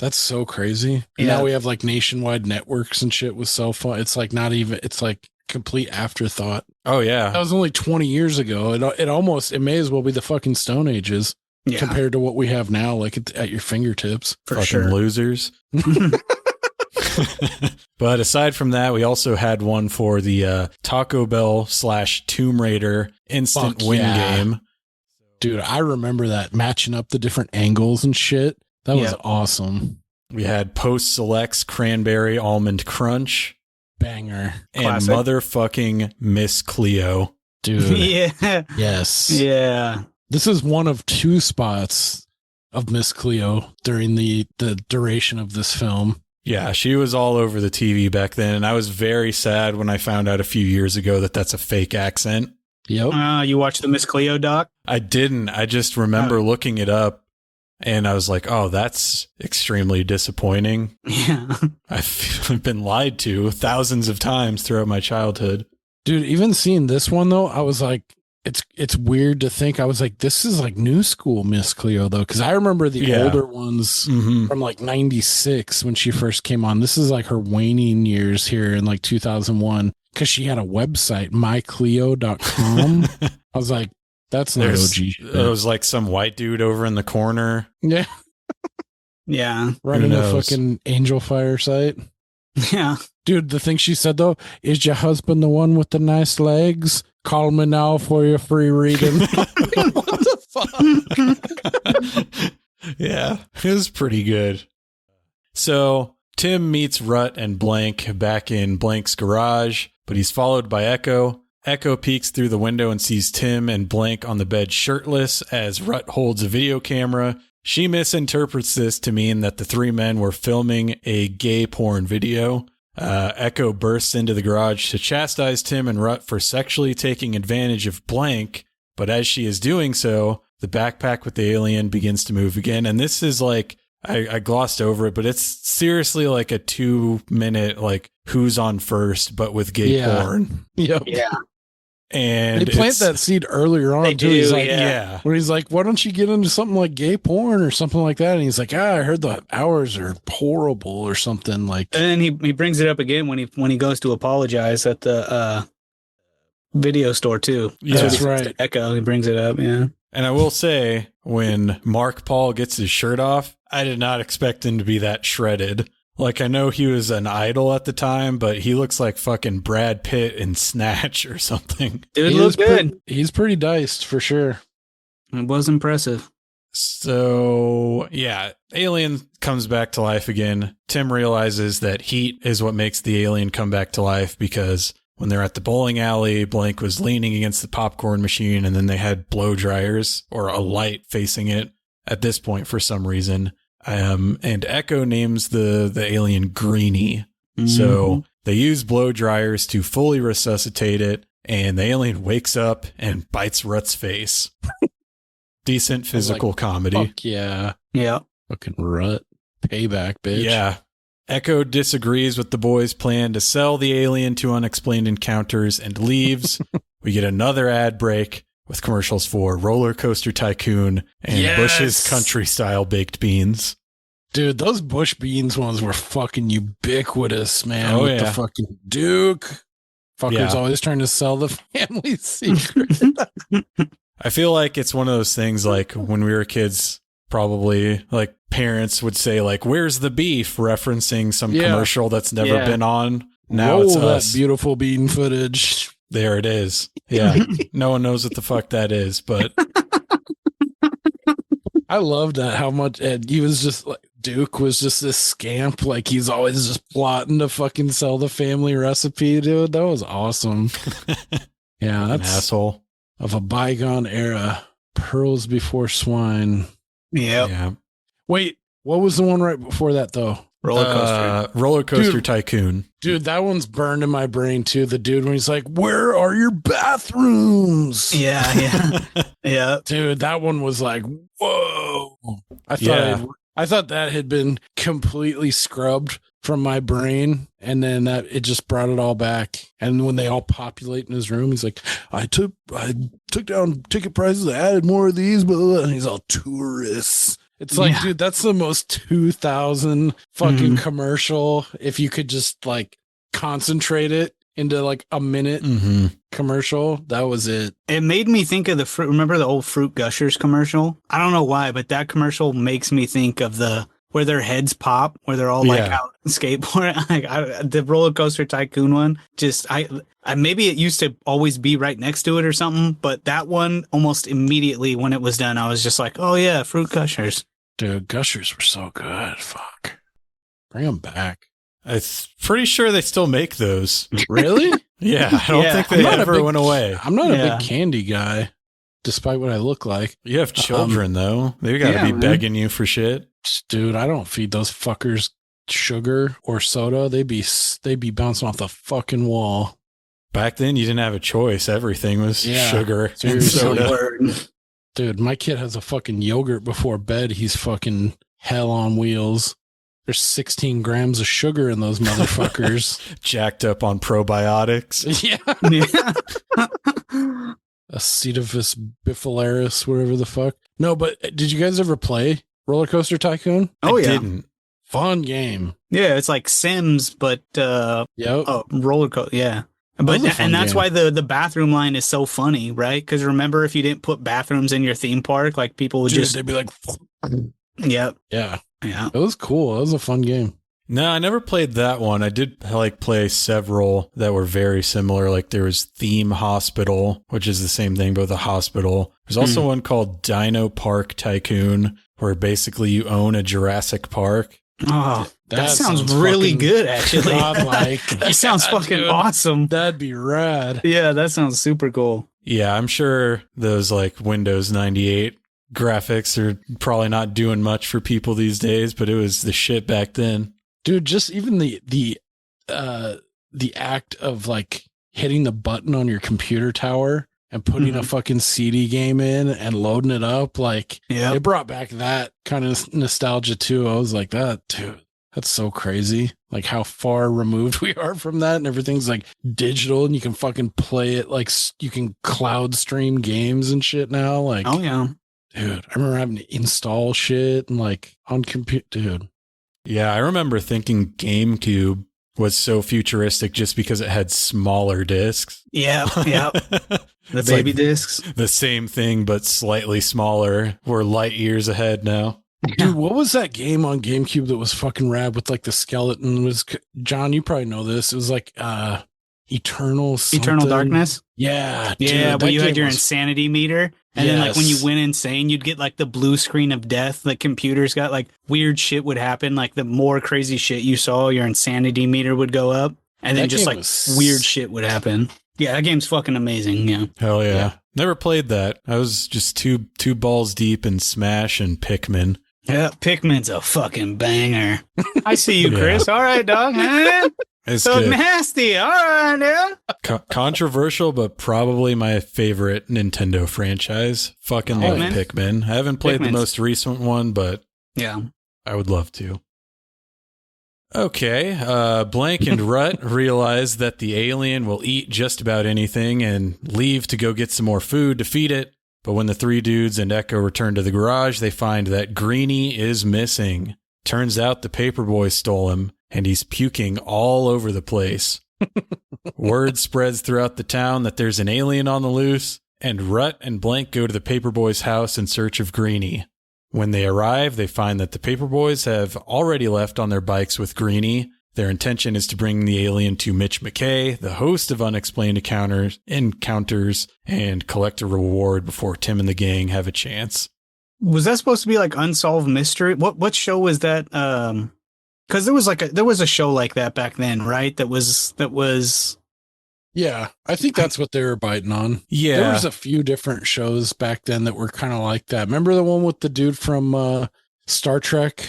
That's so crazy. And now we have like nationwide networks and shit with cell phone. It's like not even. It's like complete afterthought. Oh yeah, that was only 20 years ago. It may as well be the fucking Stone Ages compared to what we have now, like at your fingertips. For fucking sure. Losers. But aside from that, we also had one for the Taco Bell / Tomb Raider instant win game. Dude, I remember that, matching up the different angles and shit. That was awesome. We had Post Selects Cranberry Almond Crunch. Banger. And classic. Motherfucking Miss Cleo. Dude. Yeah. Yes. Yeah. This is one of two spots of Miss Cleo during the duration of this film. Yeah, she was all over the TV back then, and I was very sad when I found out a few years ago that that's a fake accent. Yep. You watched the Miss Cleo doc? I didn't. I just remember looking it up, and I was like, oh, that's extremely disappointing. Yeah. I've been lied to thousands of times throughout my childhood. Dude, even seeing this one, though, I was like, it's weird to think. I was like, this is like new school Miss Cleo, though, because I remember the older ones from like 96 when she first came on. This is like her waning years here in like 2001, because she had a website, mycleo.com. I was like, that's not OG shit. There was like some white dude over in the corner. Yeah. Yeah. Running a knows? fucking angel fire site. Yeah. Dude, the thing she said though, is your husband the one with the nice legs? Call me now for your free reading. What the fuck? Yeah, it was pretty good. So Tim meets Rut and Blank back in Blank's garage, but he's followed by Echo. Echo peeks through the window and sees Tim and Blank on the bed shirtless as Rut holds a video camera. She misinterprets this to mean that the three men were filming a gay porn video. Echo bursts into the garage to chastise Tim and Rut for sexually taking advantage of Blank, but as she is doing so, the backpack with the alien begins to move again. And this is like, I glossed over it, but it's seriously like a 2-minute, like, who's on first, but with gay porn. Yep. Yeah. And they plant that seed earlier on, They too. do, He's like, yeah. when he's like, why don't you get into something like gay porn or something like that? And he's like, I heard the hours are horrible or something like. And then he brings it up again when he goes to apologize at the video store too. Yeah. That's right. Echo, he brings it up. Yeah. And I will say, when Mark Paul gets his shirt off, I did not expect him to be that shredded. Like, I know he was an idol at the time, but he looks like fucking Brad Pitt in Snatch or something. Dude He looks is good. He's pretty diced for sure. It was impressive. So, yeah, alien comes back to life again. Tim realizes that heat is what makes the alien come back to life because when they're at the bowling alley, Blank was leaning against the popcorn machine and then they had blow dryers or a light facing it at this point for some reason. And Echo names the alien Greenie. Mm-hmm. So they use blow dryers to fully resuscitate it, and the alien wakes up and bites Rut's face. Decent physical comedy. Fuck yeah. Yeah. Fucking Rut. Payback, bitch. Yeah. Echo disagrees with the boys' plan to sell the alien to Unexplained Encounters and leaves. We get another ad break with commercials for Roller Coaster Tycoon and Yes! Bush's Country-Style Baked Beans. Dude, those Bush Beans ones were fucking ubiquitous, man. Oh, with yeah. the fucking Duke. Fuckers Yeah. always trying to sell the family secret. I feel like it's one of those things like when we were kids, probably like parents would say like, where's the beef? Referencing some Yeah. commercial that's never Yeah. been on. Now Roll it's that us. beautiful bean footage. There it is. Yeah. No one knows what the fuck that is, but I loved that how much he was just like Duke was just this scamp, like he's always just plotting to fucking sell the family recipe, dude. That was awesome. Yeah, an that's asshole. of a bygone era. Pearls before swine. Yep. Yeah. Wait, what was the one right before that though? Roller coaster. Roller Coaster Dude. Tycoon. Dude, that one's burned in my brain too. The dude when he's like, "Where are your bathrooms?" Yeah. Yeah. Yeah. Dude, that one was like, whoa. Yeah. I thought that had been completely scrubbed from my brain, and then that it just brought it all back. And when they all populate in his room, he's like, I took down ticket prices, I added more of these, blah, blah, blah. And he's all tourists. It's like, Yeah. dude, that's the most 2000 fucking commercial. If you could just like concentrate it into like a minute Mm-hmm. commercial, that was it. It made me think of the fruit. Remember the old Fruit Gushers commercial? I don't know why, but that commercial makes me think of where their heads pop, where they're all like Yeah. out skateboarding. Like the Roller Coaster Tycoon one. Just I maybe it used to always be right next to it or something, but that one almost immediately when it was done, I was just like, oh yeah, Fruit Gushers. Dude, Gushers were so good. Fuck. Bring them back. I'm pretty sure they still make those. Really? Yeah, I don't Yeah. think I'm they not a ever big- went away. I'm not a Yeah. big candy guy, despite what I look like. You have children, though. They got to Yeah, be man. begging you for shit. Dude, I don't feed those fuckers sugar or soda. They be bouncing off the fucking wall. Back then, you didn't have a choice. Everything was Yeah, sugar and seriously. soda. Word. Dude, my kid has a fucking yogurt before bed. He's fucking hell on wheels. There's 16 grams of sugar in those motherfuckers. Jacked up on probiotics. Yeah. Yeah. Acetopus bifilaris, whatever the fuck. No, but did you guys ever play Roller Coaster Tycoon? Oh I yeah. didn't. Fun game. Yeah, it's like Sims, but Yep. roller coaster. Yeah. was But a fun and that's game. why the bathroom line is so funny, right? Because remember, if you didn't put bathrooms in your theme park, like people would Dude, just they'd be like, yep. yeah. Yeah. It was cool. It was a fun game. No, I never played that one. I did play several that were very similar. Like there was Theme Hospital, which is the same thing, but with a hospital. There's also one called Dino Park Tycoon, where basically you own a Jurassic Park. Oh, that sounds really good, actually. That sounds fucking awesome. That'd be rad. Yeah, that sounds super cool. Yeah, I'm sure those like Windows 98 graphics are probably not doing much for people these days, but it was the shit back then. Dude, just even the act of like hitting the button on your computer tower and putting a fucking CD game in and loading it up, like it brought back that kind of nostalgia too. I was like, dude, that's so crazy. Like how far removed we are from that, and everything's like digital, and you can fucking play it like you can cloud stream games and shit now. Like, oh yeah, dude, I remember having to install shit and like on computer, dude. Yeah, I remember thinking GameCube was so futuristic just because it had smaller discs. Yeah. The It's baby like discs. The same thing, but slightly smaller. We're light years ahead now. Dude, what was that game on GameCube that was fucking rad with like the skeleton? Was John, you probably know this. It was like Eternal Darkness? Yeah. Yeah, dude, where you had your insanity meter. And then like when you went insane, you'd get like the blue screen of death. The computers got like weird shit would happen. Like the more crazy shit you saw, your insanity meter would go up. And then just like weird shit would happen. Yeah, that game's fucking amazing. Yeah. Hell yeah. Never played that. I was just two balls deep in Smash and Pikmin. Yeah, Pikmin's a fucking banger. I see you, Chris. All right, dog. It's so good. nasty. All right, yeah. Controversial, but probably my favorite Nintendo franchise. Fucking love Pikmin. I haven't played the most recent one, but yeah, I would love to. Okay, Blank and Rut realize that the alien will eat just about anything and leave to go get some more food to feed it. But when the three dudes and Echo return to the garage, they find that Greenie is missing. Turns out the paperboy stole him, and he's puking all over the place. Word spreads throughout the town that there's an alien on the loose, and Rut and Blank go to the paperboy's house in search of Greenie. When they arrive, they find that the paperboys have already left on their bikes with Greenie. Their intention is to bring the alien to Mitch McKay, the host of Unexplained Encounters, and collect a reward before Tim and the gang have a chance. Was that supposed to be like Unsolved Mystery? What show was that? Because there was a show like that back then, right? That was. Yeah, I think that's what they were biting on. Yeah, there was a few different shows back then that were kind of like that. Remember the one with the dude from Star Trek,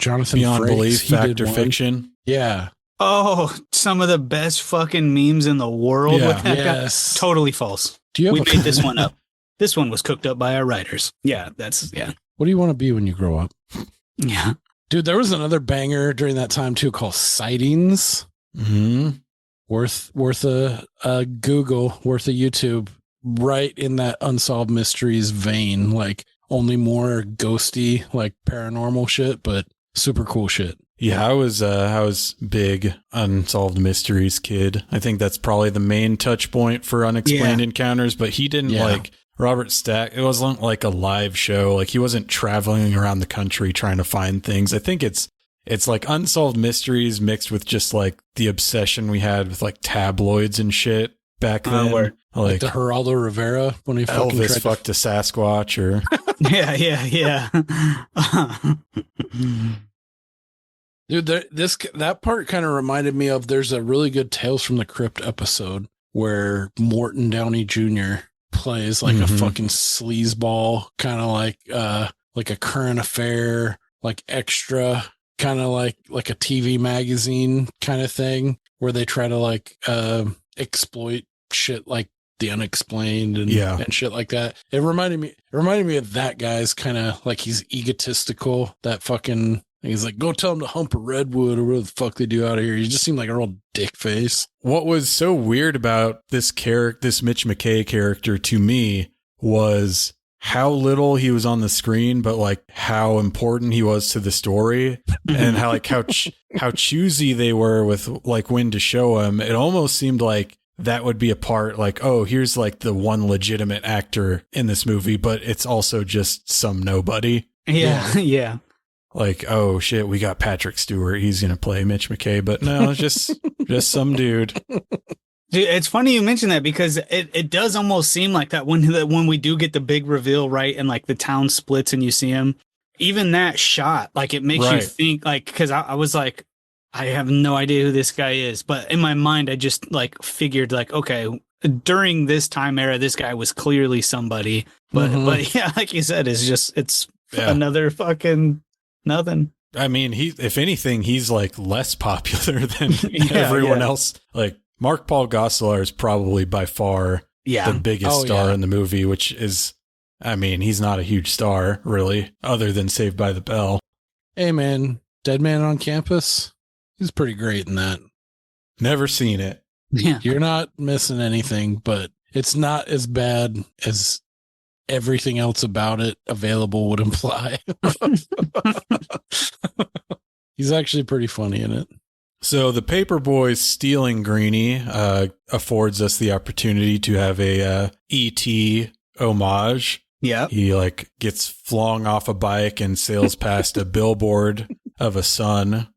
Jonathan Beyond Frakes? Belief, Fact or Fiction? Yeah. Oh, some of the best fucking memes in the world. Yeah. With that guy. Totally false. We made this one up. This one was cooked up by our writers. Yeah, What do you want to be when you grow up? Yeah. Dude, there was another banger during that time too called Sightings. Mm-hmm. Worth a Google, worth a YouTube, right in that Unsolved Mysteries vein, like only more ghosty, like paranormal shit, but super cool shit. Yeah, I was big Unsolved Mysteries kid. I think that's probably the main touch point for Unexplained Encounters, but he didn't like Robert Stack. It wasn't like a live show. Like he wasn't traveling around the country trying to find things. I think it's like Unsolved Mysteries mixed with just like the obsession we had with like tabloids and shit back then. Like the Geraldo Rivera when he fucking Elvis fucked a Sasquatch or yeah. Dude, that part kind of reminded me of there's a really good Tales from the Crypt episode where Morton Downey Jr. plays like a fucking sleazeball, kind of like a current affair, like extra, kind of like a TV magazine kind of thing where they try to like exploit shit like the unexplained and shit like that. It reminded me of that guy's kind of like he's egotistical, that fucking. He's like, go tell him to hump a redwood or whatever the fuck they do out of here. You just seem like a real dick face. What was so weird about this Mitch McKay character to me was how little he was on the screen, but like how important he was to the story and how choosy they were with like when to show him. It almost seemed like that would be a part like, oh, here's like the one legitimate actor in this movie, but it's also just some nobody. Yeah. like, oh shit, we got Patrick Stewart. He's going to play Mitch McKay. But no, it's just some dude. Dude, it's funny you mention that because it does almost seem like that when we do get the big reveal, right? And like the town splits and you see him, even that shot, like it makes you think like, cause I was like, I have no idea who this guy is. But in my mind, I just like figured like, okay, during this time era, this guy was clearly somebody. But yeah, like you said, it's another fucking nothing. I mean, if anything, he's like less popular than everyone else. Like Mark Paul Gosselaar is probably by far the biggest star in the movie, which is, I mean, he's not a huge star really, other than Saved by the Bell. Hey man, Dead Man on Campus. He's pretty great in that. Never seen it. Yeah. You're not missing anything, but it's not as bad as everything else about it available would imply. He's actually pretty funny in it. So the Paperboys stealing Greenie affords us the opportunity to have a E.T. homage. Yeah. He like gets flung off a bike and sails past a billboard of a sun.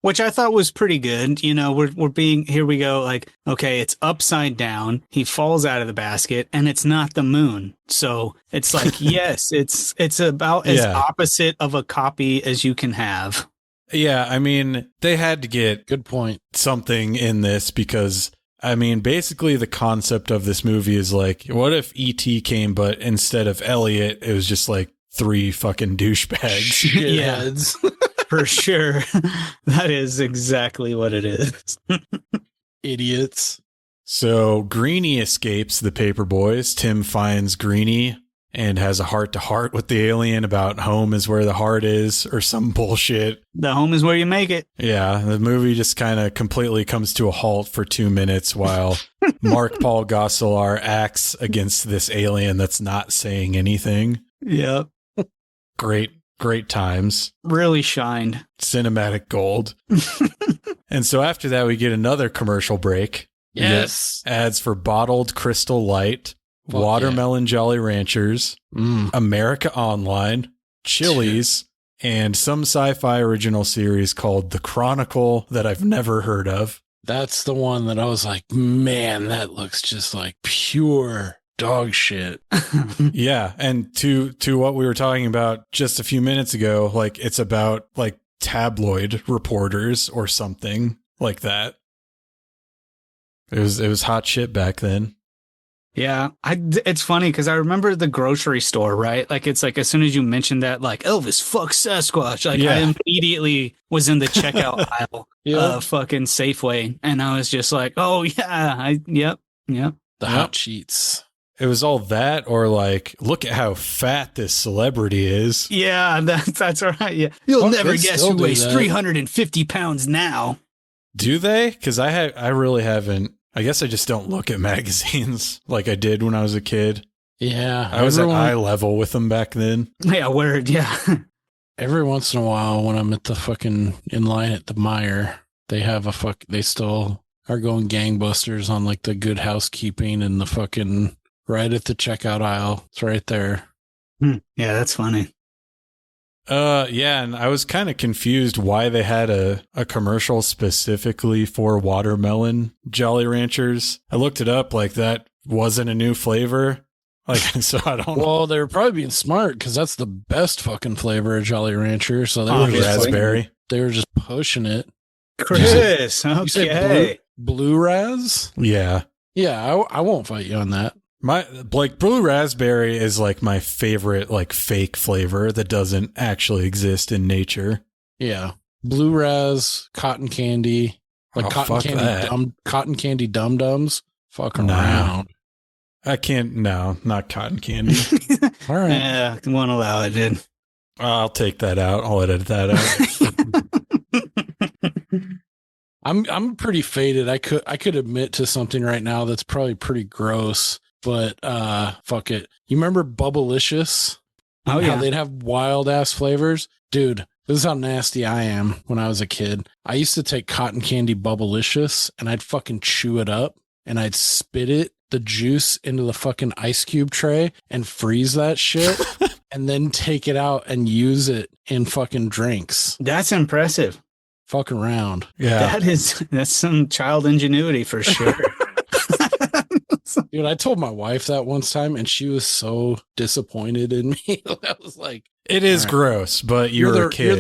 Which I thought was pretty good. You know, we're being, here we go, like, okay, it's upside down. He falls out of the basket and it's not the moon. So it's like, yes, it's about as opposite of a copy as you can have. Yeah, I mean, they had to get good point something in this because, I mean, basically the concept of this movie is like, what if E.T. came, but instead of Elliot, it was just like 3 fucking douchebags. Yeah. For sure. That is exactly what it is. Idiots. So Greenie escapes the Paperboys. Tim finds Greenie and has a heart-to-heart with the alien about home is where the heart is or some bullshit. The home is where you make it. Yeah, the movie just kind of completely comes to a halt for 2 minutes while Mark Paul Gosselaar acts against this alien that's not saying anything. Yep. Great times. Really shined. Cinematic gold. And so after that, we get another commercial break. Yes. Ads for Bottled Crystal Light, Watermelon Jolly Ranchers, America Online, Chili's, and some sci-fi original series called The Chronicle that I've never heard of. That's the one that I was like, man, that looks just like pure dog shit. Yeah, and to what we were talking about just a few minutes ago, like it's about like tabloid reporters or something like that. It was hot shit back then. Yeah, it's funny because I remember the grocery store, right? Like it's like as soon as you mentioned that, like Elvis fuck Sasquatch, like I immediately was in the checkout aisle of fucking Safeway, and I was just like, oh yeah, yep. The hot sheets. It was all that, or like, look at how fat this celebrity is. Yeah, that's right. Yeah, you'll never guess who weighs 350 pounds now. Do they? Because I really haven't. I guess I just don't look at magazines like I did when I was a kid. Yeah, I was at eye level with them back then. Yeah, word. Yeah. Every once in a while, when I'm at the fucking in line at the Meijer, they still are going gangbusters on like the Good Housekeeping and the fucking. Right at the checkout aisle. It's right there. Yeah, that's funny. Yeah, and I was kind of confused why they had a commercial specifically for watermelon Jolly Ranchers. I looked it up, like that wasn't a new flavor. Like, so I don't know. Well, they were probably being smart because that's the best fucking flavor of Jolly Rancher. So they were raspberry. They were just pushing it. Chris, okay. Blue Raz? Yeah. Yeah, I won't fight you on that. My like blue raspberry is like my favorite like fake flavor that doesn't actually exist in nature. Yeah. Blue Raz, cotton candy, like cotton candy dum-dums. Fuck around. I can't, no, not cotton candy. All right. Yeah, won't allow it, dude. I'll take that out. I'll edit that out. I'm pretty faded. I could admit to something right now that's probably pretty gross. But fuck it. You remember Bubblicious? Oh yeah. How they'd have wild ass flavors? Dude, this is how nasty I am when I was a kid. I used to take cotton candy Bubblicious and I'd fucking chew it up and I'd spit the juice into the fucking ice cube tray and freeze that shit and then take it out and use it in fucking drinks. That's impressive. Fuck around. Yeah. That's some child ingenuity for sure. Dude, I told my wife that once time and she was so disappointed in me. I was like, It is right. gross, but you're a kid. You're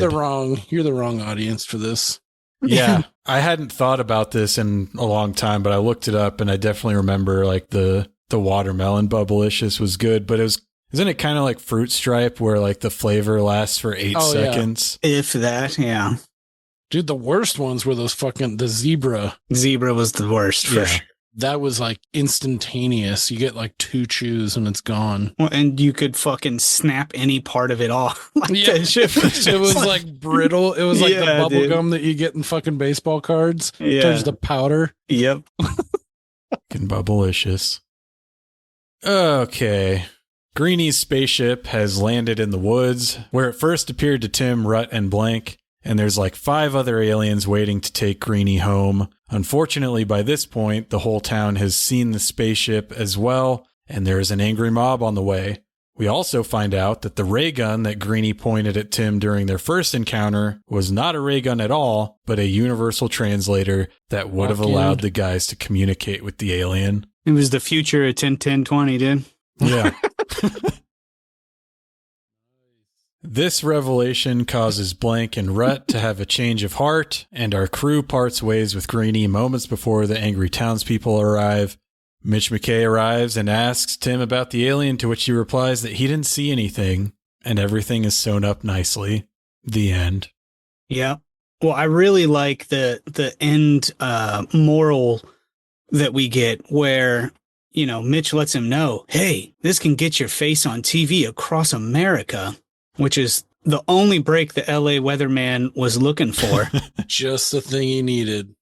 the wrong audience for this. Yeah. I hadn't thought about this in a long time, but I looked it up and I definitely remember like the watermelon bubblicious was good, but isn't it kind of like Fruit Stripe where like the flavor lasts for 8 seconds? Yeah. If that, yeah. Dude, the worst ones were those the zebra. Zebra was the worst for sure. That was like instantaneous. You get like 2 chews and it's gone. Well, and you could fucking snap any part of it off. Yeah. It was like brittle. It was like the bubble gum that you get in fucking baseball cards. Yeah. Turns to powder. Yep. Fucking bubblicious. Okay. Greeny's spaceship has landed in the woods, where it first appeared to Tim, Rut, and Blank, and there's like 5 other aliens waiting to take Greeny home. Unfortunately, by this point, the whole town has seen the spaceship as well, and there is an angry mob on the way. We also find out that the ray gun that Greeny pointed at Tim during their first encounter was not a ray gun at all, but a universal translator that would have allowed the guys to communicate with the alien. It was the future of 10-10-20, dude. Yeah. This revelation causes Blank and Rut to have a change of heart, and our crew parts ways with Greeny moments before the angry townspeople arrive. Mitch McKay arrives and asks Tim about the alien, to which he replies that he didn't see anything, and everything is sewn up nicely. The end. Yeah. Well, I really like the end moral that we get where, you know, Mitch lets him know, hey, this can get your face on TV across America, which is the only break the LA weatherman was looking for. Just the thing he needed.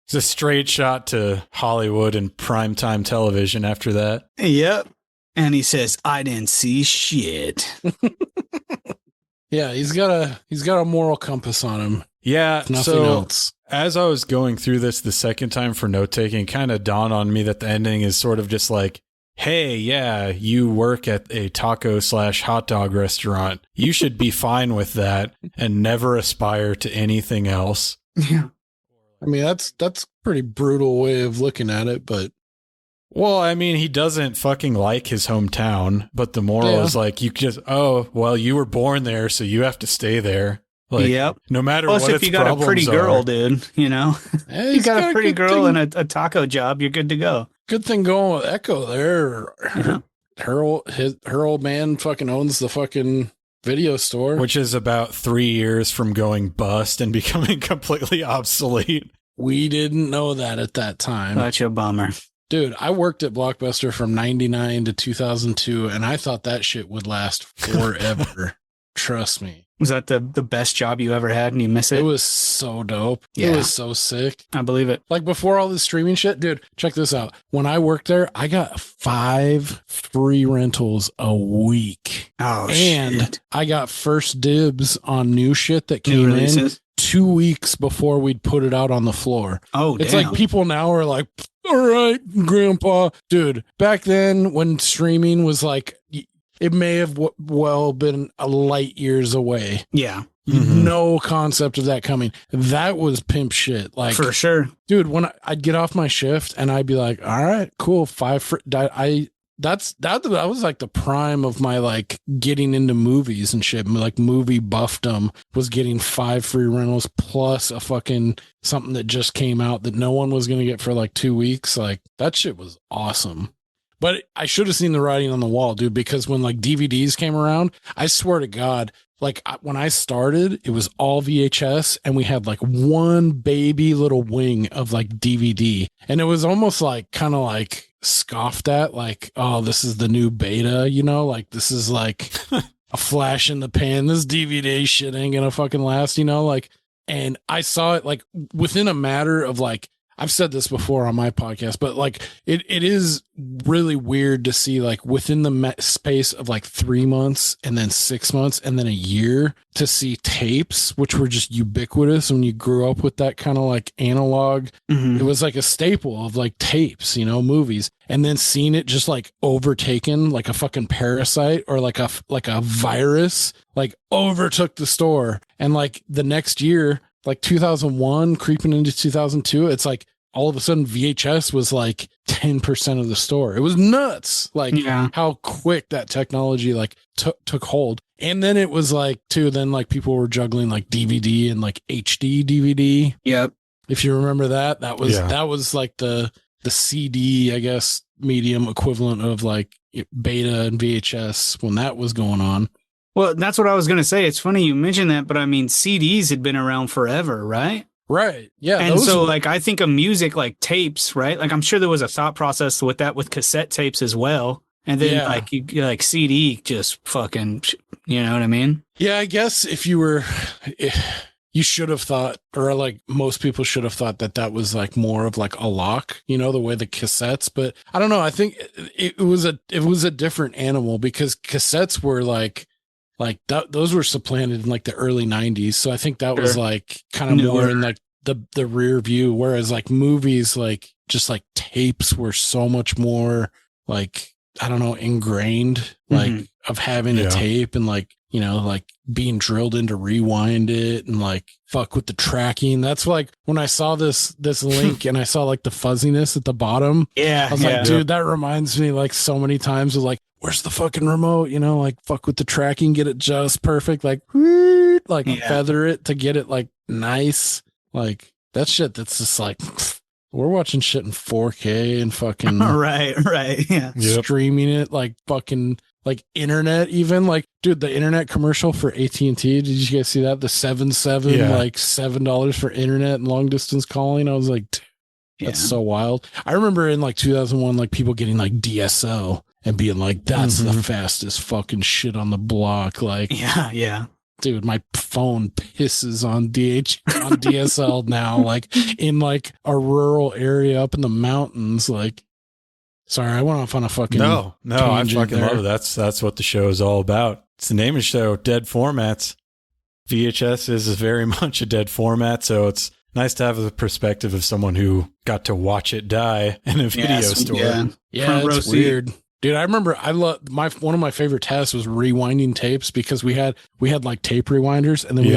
It's a straight shot to Hollywood and primetime television after that. Yep. And he says, I didn't see shit. Yeah, he's got a moral compass on him. Yeah, Nothing else. As I was going through this the second time for note taking, it kind of dawned on me that the ending is sort of just like, hey, yeah, you work at a taco/hot dog restaurant. You should be fine with that and never aspire to anything else. Yeah. I mean, that's a pretty brutal way of looking at it, but... Well, I mean, he doesn't fucking like his hometown, but the moral is like, you just, oh, well, you were born there, so you have to stay there. Like, yep. No matter Plus, what if you got a pretty girl, dude, you know, Hey, you got a pretty girl and a taco job, you're good to go. Good thing going with Echo there. Yeah. Her old man fucking owns the fucking video store. Which is about 3 years from going bust and becoming completely obsolete. We didn't know that at that time. Such a bummer. Dude, I worked at Blockbuster from 99 to 2002, and I thought that shit would last forever. Trust me. Was that the best job you ever had and you miss it? It was so dope. Yeah. It was so sick. I believe it. Like before all this streaming shit, dude, check this out. When I worked there, I got 5 free rentals a week. Oh, and shit. I got first dibs on new shit that New came in releases? 2 weeks before we'd put it out on the floor. Oh, It's damn. like people now are like, all right, grandpa. Dude, back then when streaming was like, it may have well been a light years away. Yeah. Mhm. No concept of that coming. That was pimp shit. Like, For sure. dude, when I'd get off my shift and I'd be like, all right, cool. 5 free. That was like the prime of my like getting into movies and shit. Like movie buffdom was getting 5 free rentals plus a fucking something that just came out that no one was going to get for like 2 weeks. Like that shit was awesome. But I should have seen the writing on the wall, dude, because when like DVDs came around, I swear to God, like when I started, it was all VHS and we had like one baby little wing of like DVD. And it was almost like kind of like scoffed at, like, oh, this is the new beta, you know, like this is like a flash in the pan. This DVD shit ain't gonna fucking last, you know, like, and I saw it like within a matter of like, I've said this before on my podcast, but like it is really weird to see like within the space of like 3 months and then 6 months and then a year to see tapes, which were just ubiquitous when you grew up with that kind of like analog. It was like a staple of like tapes, you know, movies, and then seeing it just like overtaken like a fucking parasite or like a virus like overtook the store. And like the next year, like 2001 creeping into 2002, it's like all of a sudden VHS was like 10% of the store. It was nuts. Like how quick that technology like took hold. And then it was like too, then like people were juggling like DVD and like HD DVD. Yep. If you remember that was like the CD, I guess, medium equivalent of like beta and VHS when that was going on. Well, that's what I was going to say. It's funny you mentioned that, but I mean, CDs had been around forever, right? Right. Yeah. And so like, I think of music like tapes, right? Like I'm sure there was a thought process with that with cassette tapes as well. And then like you like CD just fucking, you know what I mean? Yeah. I guess if you should have thought, or like most people should have thought that was like more of like a lock, you know, the way the cassettes, but I don't know. I think it was a different animal because cassettes were like those were supplanted in like the early 90s. So I think that was like kind of more in like the rear view. Whereas like movies, like just like tapes were so much more like, I don't know, ingrained, like of having a tape and like, you know, like being drilled in to rewind it and like fuck with the tracking. That's like when I saw this link and I saw like the fuzziness at the bottom. I was like, dude, that reminds me like so many times of like, where's the fucking remote? You know, like fuck with the tracking, get it just perfect, like feather it to get it like nice. Like that shit that's just like we're watching shit in 4K and fucking right. Yeah. Streaming it like fucking like internet even. Like, dude, the internet commercial for AT&T, did you guys see that? The 7-7 like $7 for internet and long distance calling. I was like, that's so wild. I remember in like 2001 like people getting like DSL and being like, that's the fastest fucking shit on the block. Like, dude, my phone pisses on DSL now, like in like a rural area up in the mountains. Like, sorry, I went off on a fucking no, I fucking love it. That's what the show is all about. It's the name of the show, Dead Formats. VHS is very much a dead format, so it's nice to have the perspective of someone who got to watch it die in a video store. Yeah, it's weird. Dude, I remember one of my favorite tests was rewinding tapes because we had like tape rewinders and then we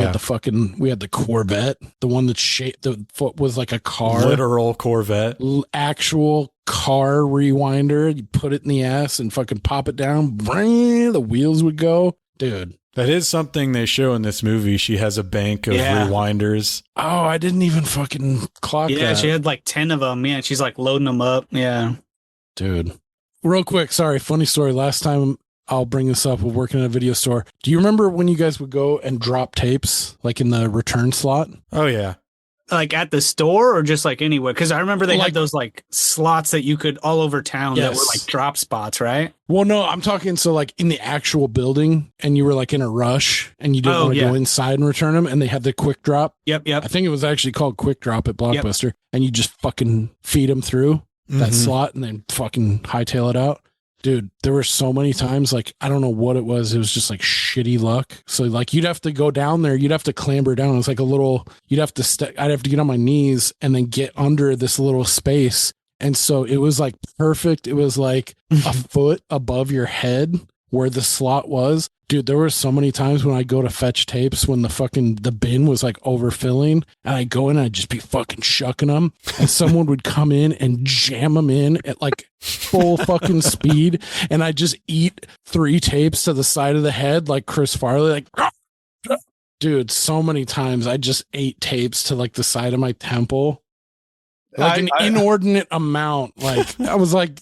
had the Corvette, the one that the foot was like a car. Literal Corvette. Actual car rewinder. You put it in the ass and fucking pop it down. The wheels would go. Dude. That is something they show in this movie. She has a bank of rewinders. Oh, I didn't even fucking clock that. Yeah, she had like 10 of them. Yeah, she's like loading them up. Yeah. Dude. Real quick, sorry, funny story. Last time I'll bring this up, we're working at a video store. Do you remember when you guys would go and drop tapes like in the return slot? Oh, yeah. Like at the store or just like anywhere? Because I remember they had those like slots that you could all over town that were like drop spots, right? Well, no, I'm talking so like in the actual building and you were like in a rush and you didn't want to go inside and return them and they had the quick drop. Yep. I think it was actually called quick drop at Blockbuster and you just fucking feed them through that slot and then fucking hightail it out. Dude, there were so many times, like, I don't know what it was. It was just like shitty luck. So like you'd have to go down there. You'd have to clamber down. It's like a little, I'd have to get on my knees and then get under this little space. And so it was like perfect. It was like a foot above your head where the slot was. Dude, there were so many times when I go to fetch tapes when the bin was like overfilling and I go in and I'd just be fucking shucking them and someone would come in and jam them in at like full fucking speed and I just eat 3 tapes to the side of the head like Chris Farley, like, dude, so many times I just ate tapes to like the side of my temple, like an inordinate amount. Like I was like,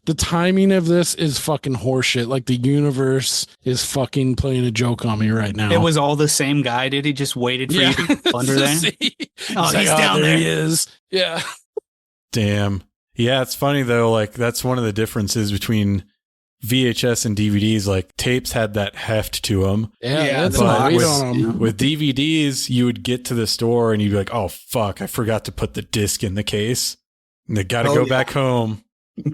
the timing of this is fucking horseshit. Like the universe is fucking playing a joke on me right now. It was all the same guy. Did he just waited for you to under there? Oh, he's down there. He is. Yeah. Damn. Yeah, it's funny though. Like that's one of the differences between VHS and DVDs, like tapes had that heft to them. Yeah, that's but nice. With DVDs, you would get to the store and you'd be like, oh, fuck, I forgot to put the disc in the case. And they got to go back home.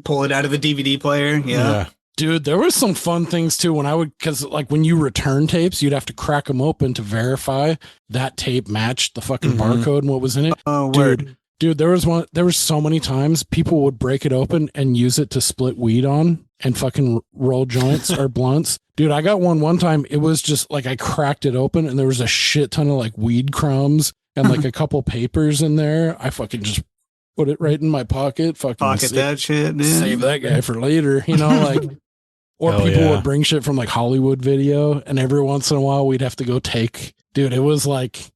Pull it out of the DVD player. Yeah. Dude, there was some fun things too because like when you return tapes, you'd have to crack them open to verify that tape matched the fucking barcode and what was in it. Oh, word. Dude, there was so many times people would break it open and use it to split weed on and fucking roll joints or blunts. Dude, I got one time. It was just like I cracked it open and there was a shit ton of like weed crumbs and like a couple papers in there. I fucking just put it right in my pocket. Fucking that shit, man. Save that guy for later, like. Or people would bring shit from like Hollywood Video, and every once in a while we'd have to go take. Dude, it was like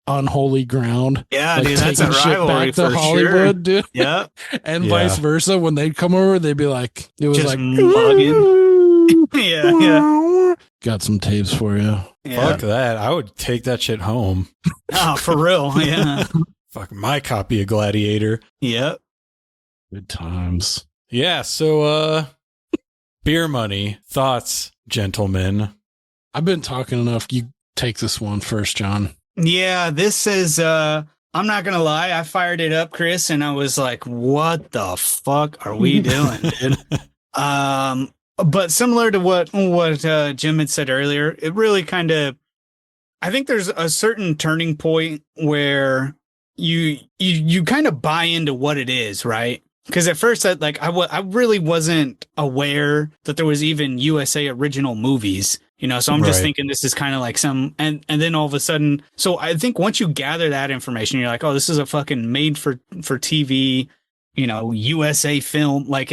unholy ground. Yeah, like dude, that's a rivalry back to for Hollywood, sure. dude. Yeah, and vice versa. When they'd come over, they'd be like, it was just like mugging. yeah. Got some tapes for you. Yeah. Fuck that. I would take that shit home. Oh, for real. Yeah. Fuck my copy of Gladiator. Yep. Good times. Yeah. So, beer money. Thoughts, gentlemen? I've been talking enough. You take this one first, John. Yeah, this is I'm not gonna lie, I fired it up, Chris, and I was like, what the fuck are we doing, dude? But similar to what Jim had said earlier, it really kind of, I think there's a certain turning point where you kind of buy into what it is, right? Because at first, I really wasn't aware that there was even USA original movies, so I'm just thinking this is kind of like some, and then all of a sudden, so I think once you gather that information, you're like, oh, this is a fucking made for TV, USA film. Like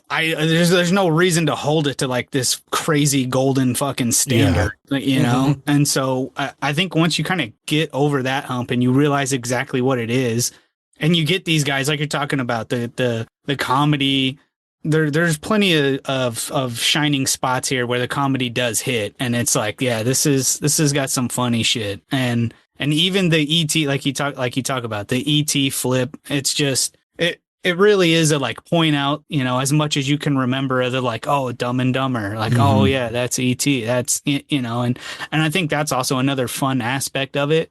there's no reason to hold it to like this crazy golden fucking standard, And so I think once you kind of get over that hump and you realize exactly what it is, and you get these guys like you're talking about the comedy. There's plenty of shining spots here where the comedy does hit, and it's like, yeah, this has got some funny shit, and even the ET like you talk about the ET flip. It's just it really is a like point out, as much as you can remember the like, oh, Dumb and Dumber, like, oh yeah, that's ET, that's and I think that's also another fun aspect of it.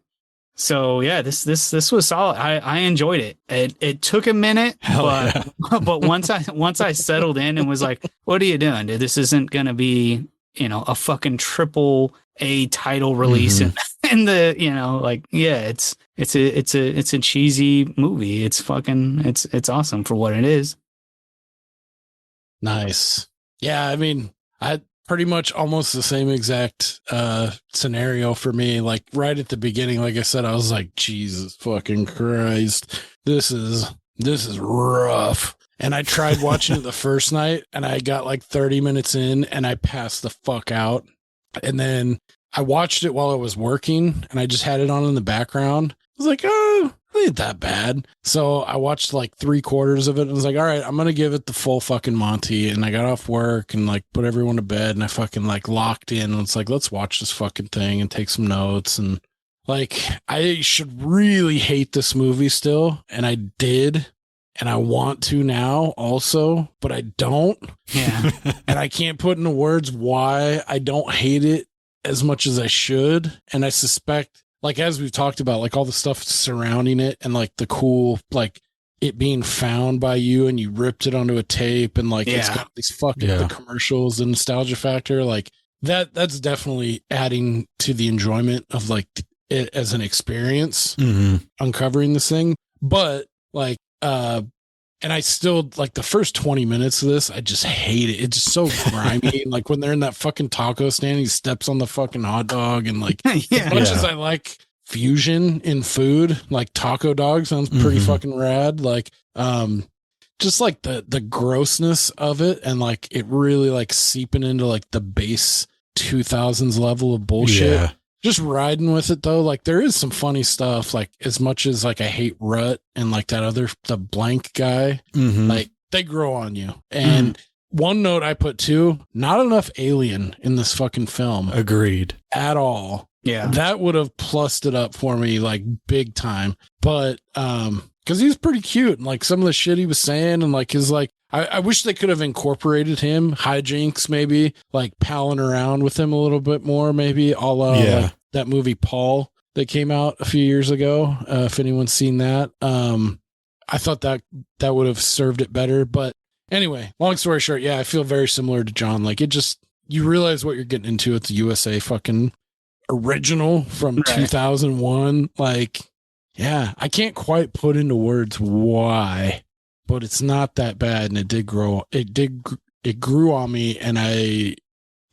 So yeah, this was solid. I enjoyed it. It took a minute, but once I settled in and was like, what are you doing, dude? This isn't gonna be, a fucking triple A title release in the, it's a cheesy movie. It's fucking it's awesome for what it is. Nice. Yeah, I mean, I pretty much almost the same exact scenario for me. Like right at the beginning, like I said, I was like, Jesus fucking Christ, this is rough. And I tried watching it the first night and I got like 30 minutes in and I passed the fuck out. And then I watched it while I was working and I just had it on in the background. I was like, oh, it ain't that bad. So I watched like 3/4 of it and was like, all right, I'm going to give it the full fucking Monty. And I got off work and like put everyone to bed and I fucking like locked in. And it's like, let's watch this fucking thing and take some notes. And like, I should really hate this movie still. And I did. And I want to now also, but I don't. Yeah. And I can't put into words why I don't hate it as much as I should. And I suspect, like, as we've talked about, like all the stuff surrounding it and like the cool, like it being found by you and you ripped it onto a tape and like it's got these fucking the commercials, the nostalgia factor, like that's definitely adding to the enjoyment of like it as an experience, uncovering this thing. But like, and I still like the first 20 minutes of this, I just hate it. It's just so grimy. Like when they're in that fucking taco stand, he steps on the fucking hot dog and like as much as I like fusion in food, like taco dog sounds pretty fucking rad. Like, just like the grossness of it and like it really like seeping into like the base 2000s level of bullshit. Yeah. Just riding with it though, like there is some funny stuff. Like as much as like I hate Rut and like the blank guy, like they grow on you. And one note I put too, not enough alien in this fucking film. Agreed. At all. Yeah. That would have plussed it up for me like big time. But because he was pretty cute and like some of the shit he was saying and like his like I wish they could have incorporated him, hijinks maybe, like palling around with him a little bit more, maybe a la like that movie Paul that came out a few years ago. If anyone's seen that, I thought that would have served it better. But anyway, long story short, yeah, I feel very similar to John. Like, it just, you realize what you're getting into at the USA fucking original from 2001. Like, yeah, I can't quite put into words why, but it's not that bad, and it grew on me, and I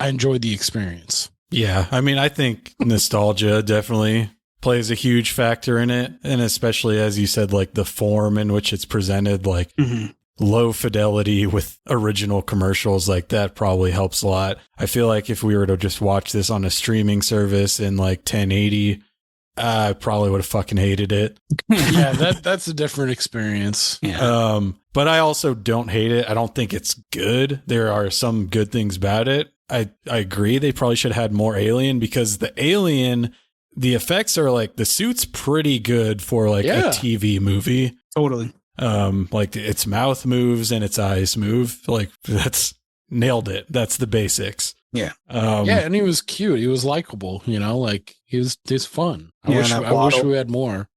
enjoyed the experience. Yeah, I mean, I think nostalgia definitely plays a huge factor in it, and especially, as you said, like the form in which it's presented, like low fidelity with original commercials, like that probably helps a lot. I feel like if we were to just watch this on a streaming service in like 1080, I probably would have fucking hated it. Yeah, that's a different experience. Yeah. But I also don't hate it. I don't think it's good. There are some good things about it. I agree. They probably should have had more Alien, because the Alien, the effects are like, the suit's pretty good for like a TV movie. Totally. Like its mouth moves and its eyes move. Like, that's nailed it. That's the basics. Yeah. And he was cute. He was likable, you know, like he's fun. I wish we had more.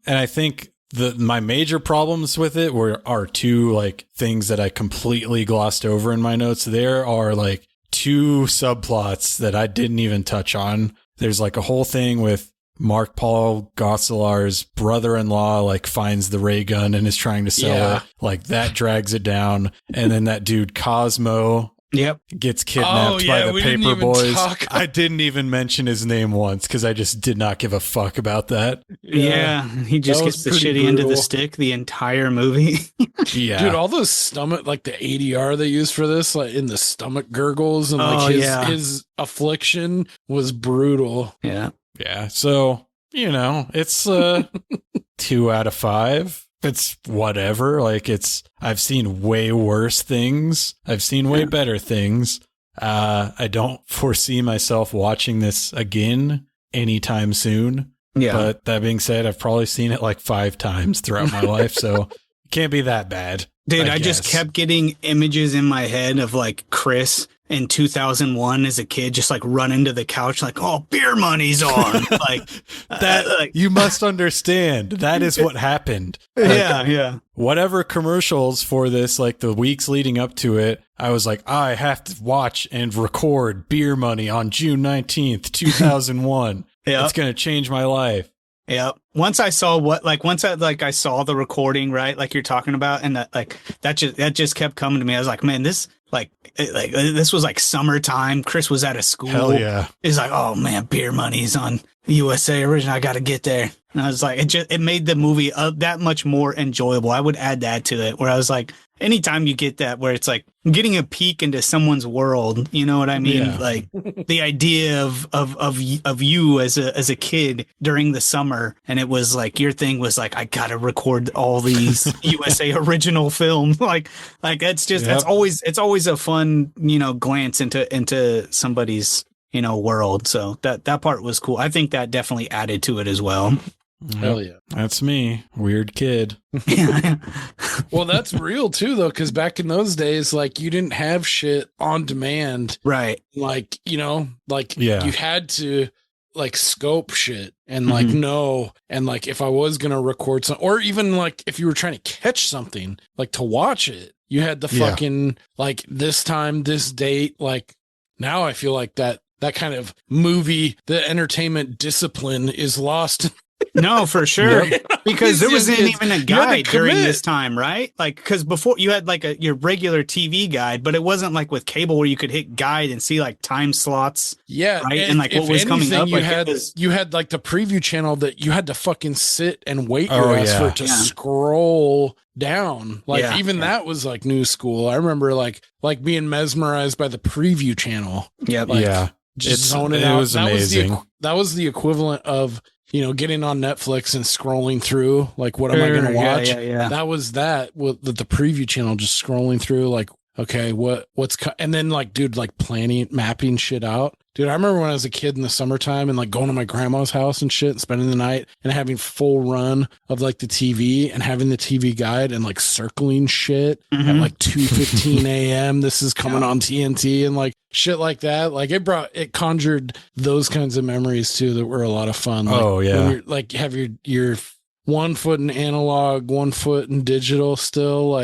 And I think my major problems with it are two like things that I completely glossed over in my notes. There are like two subplots that I didn't even touch on. There's like a whole thing with Mark Paul Gosselaar's brother-in-law like finds the ray gun and is trying to sell it. Like, that drags it down. And then that dude Cosmo gets kidnapped by the paper boys. I didn't even mention his name once because I just did not give a fuck about that. Yeah, he just gets the shitty end of the stick the entire movie. Yeah, dude, all those stomach, like the ADR they used for this, like in the stomach gurgles and like his affliction was brutal. Yeah. So, you know, it's 2 out of 5. It's whatever. Like, I've seen way worse things. I've seen way better things. I don't foresee myself watching this again anytime soon. Yeah. But that being said, I've probably seen it like 5 times throughout my life. So it can't be that bad. Dude, I just kept getting images in my head of like Chris in 2001 as a kid, just like running to the couch like, oh, beer money's on. Like that. You must understand that is what happened. Yeah. Whatever commercials for this, like the weeks leading up to it, I was like, I have to watch and record Beer Money on June 19th, 2001. It's going to change my life. Yeah. Once I saw I saw the recording, right? Like you're talking about, and that just kept coming to me. I was like, man, this this was like summertime. Chris was out of school. Hell yeah. He's like, oh man, Beer Money's on USA Original. I got to get there. And I was like, it made the movie that much more enjoyable. I would add that to it, where I was like, anytime you get that, where it's like getting a peek into someone's world, you know what I mean? Yeah. Like the idea of you as a kid during the summer, and it was like your thing was like, I gotta record all these USA Original films. Like that's just it's always a fun, you know, glance into somebody's, you know, world. So that part was cool. I think that definitely added to it as well. Hell yeah. That's me. Weird kid. Well, that's real too, though, because back in those days, like, you didn't have shit on demand. Right. Like, you know, like you had to like scope shit and like know. And like, if I was going to record something, or even like if you were trying to catch something, like to watch it, you had the fucking like this time, this date. Like now I feel like that kind of movie, the entertainment discipline is lost. No, for sure. Because there wasn't even a guide during this time, right? Like, because before you had like your regular TV guide, but it wasn't like with cable where you could hit guide and see like time slots. Yeah. Right. And like what was coming up. You had like the preview channel that you had to fucking sit and wait your ass for it to scroll down. Like that was like new school. I remember like being mesmerized by the preview channel. Yeah. Like, just zoning out. It was amazing. That was the equivalent of, you know, getting on Netflix and scrolling through, like, what am I going to watch? Yeah. That was that with the preview channel, just scrolling through, like, okay, what's, and then like, dude, like mapping shit out. Dude, I remember when I was a kid in the summertime and like going to my grandma's house and shit and spending the night and having full run of like the TV and having the TV guide and like circling shit at like 2:15 a.m. This is coming on TNT and like shit like that. Like it conjured those kinds of memories too that were a lot of fun. Like, oh yeah. when you're, like have your 1 foot in analog, 1 foot in digital still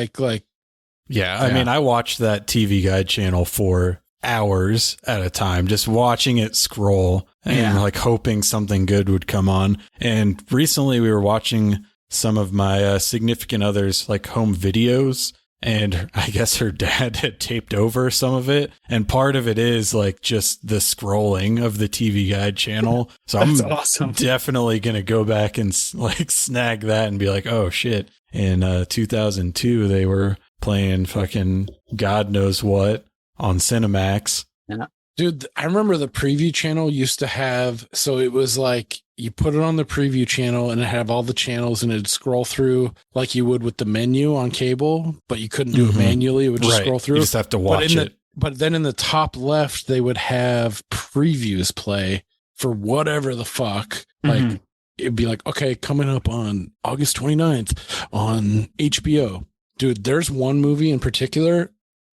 Yeah, I mean, I watched that TV guide channel for hours at a time, just watching it scroll and like hoping something good would come on. And recently we were watching some of my significant others like home videos, and I guess her dad had taped over some of it. And part of it is like just the scrolling of the TV guide channel. So I'm awesome. Definitely going to go back and like snag that and be like, oh shit. In 2002, they were playing fucking God knows what on Cinemax. Yeah. Dude, I remember the preview channel used to have, so it was like you put it on the preview channel and it had all the channels and it'd scroll through like you would with the menu on cable, but you couldn't do it manually. It would just scroll through. You just have to watch it. But then in the top left, they would have previews play for whatever the fuck. Like it'd be like, okay, coming up on August 29th on HBO. Dude, there's one movie in particular.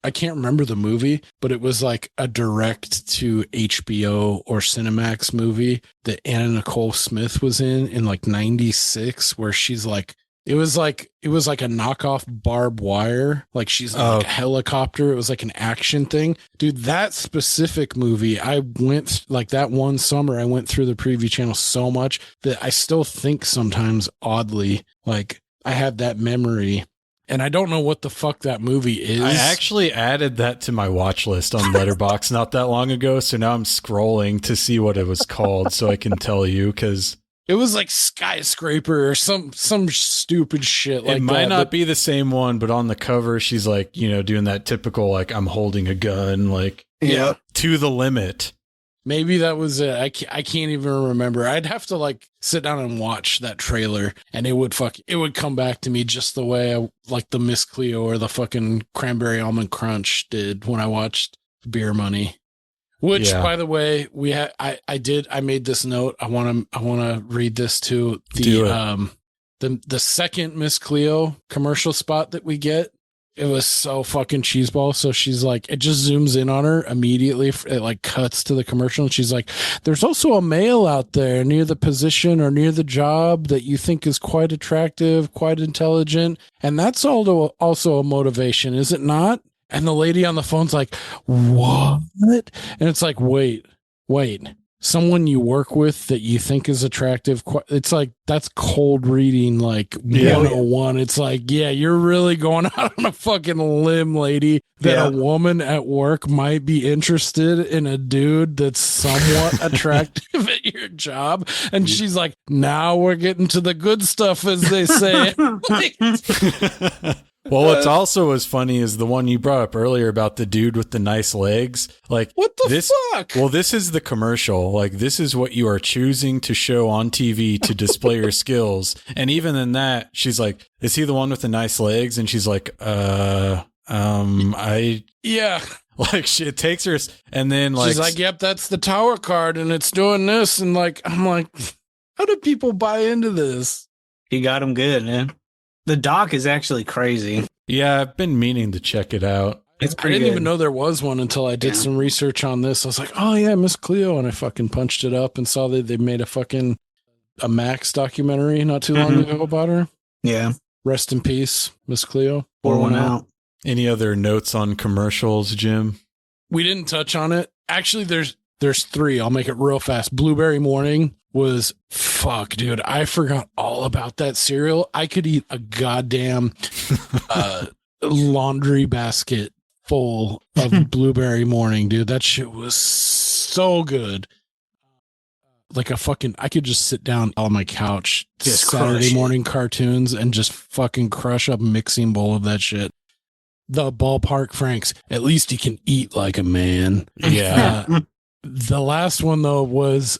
I can't remember the movie, but it was like a direct to HBO or Cinemax movie that Anna Nicole Smith was in like 96, where she's like, it was like a knockoff Barbed Wire. Like she's like a helicopter. It was like an action thing. Dude, that specific movie, I went like that one summer, I went through the preview channel so much that I still think sometimes oddly, like I have that memory. And I don't know what the fuck that movie is. I actually added that to my watch list on Letterboxd not that long ago. So now I'm scrolling to see what it was called so I can tell you, because it was like Skyscraper or some stupid shit like that. It might not be the same one, but on the cover, she's like, you know, doing that typical, like, I'm holding a gun, like, to the limit. Maybe that was it. I can't even remember. I'd have to like sit down and watch that trailer, and it would come back to me just the way like the Miss Cleo or the fucking Cranberry Almond Crunch did when I watched Beer Money. Which, by the way, I made this note. I want to read this to the second Miss Cleo commercial spot that we get. It was so fucking cheeseball. So she's like, it just zooms in on her immediately. It like cuts to the commercial. And she's like, there's also a male out there near the position or near the job that you think is quite attractive, quite intelligent. And that's also a motivation, is it not? And the lady on the phone's like, what? And it's like, wait. Someone you work with that you think is attractive. It's like, that's cold reading, like 101. It's like, yeah, you're really going out on a fucking limb, lady, that a woman at work might be interested in a dude that's somewhat attractive at your job. And she's like, now we're getting to the good stuff, as they say. Well, what's also as funny is the one you brought up earlier about the dude with the nice legs. Like, what the fuck? Well, this is the commercial. Like, this is what you are choosing to show on TV to display your skills. And even in that, she's like, is he the one with the nice legs? And she's like, Yeah. Like, it takes her, and then like, she's like, yep, that's the tower card, and it's doing this. And like, I'm like, how do people buy into this? He got him good, man. The doc is actually crazy. Yeah, I've been meaning to check it out. It's I pretty didn't good. even know there was one until I did some research on this. I was like, oh yeah, Miss Cleo. And I fucking punched it up and saw that they made a Max documentary not too long ago about her. Yeah. Rest in peace, Miss Cleo. Pour one out. Any other notes on commercials, Jim? We didn't touch on it. Actually, there's three. I'll make it real fast. Blueberry Morning was fuck, dude. I forgot all about that cereal. I could eat a goddamn laundry basket full of Blueberry Morning, dude. That shit was so good. Like I could just sit down on my couch, Just Saturday crush morning cartoons, and just fucking crush a mixing bowl of that shit. The Ballpark Franks. At least you can eat like a man. Yeah. The last one though was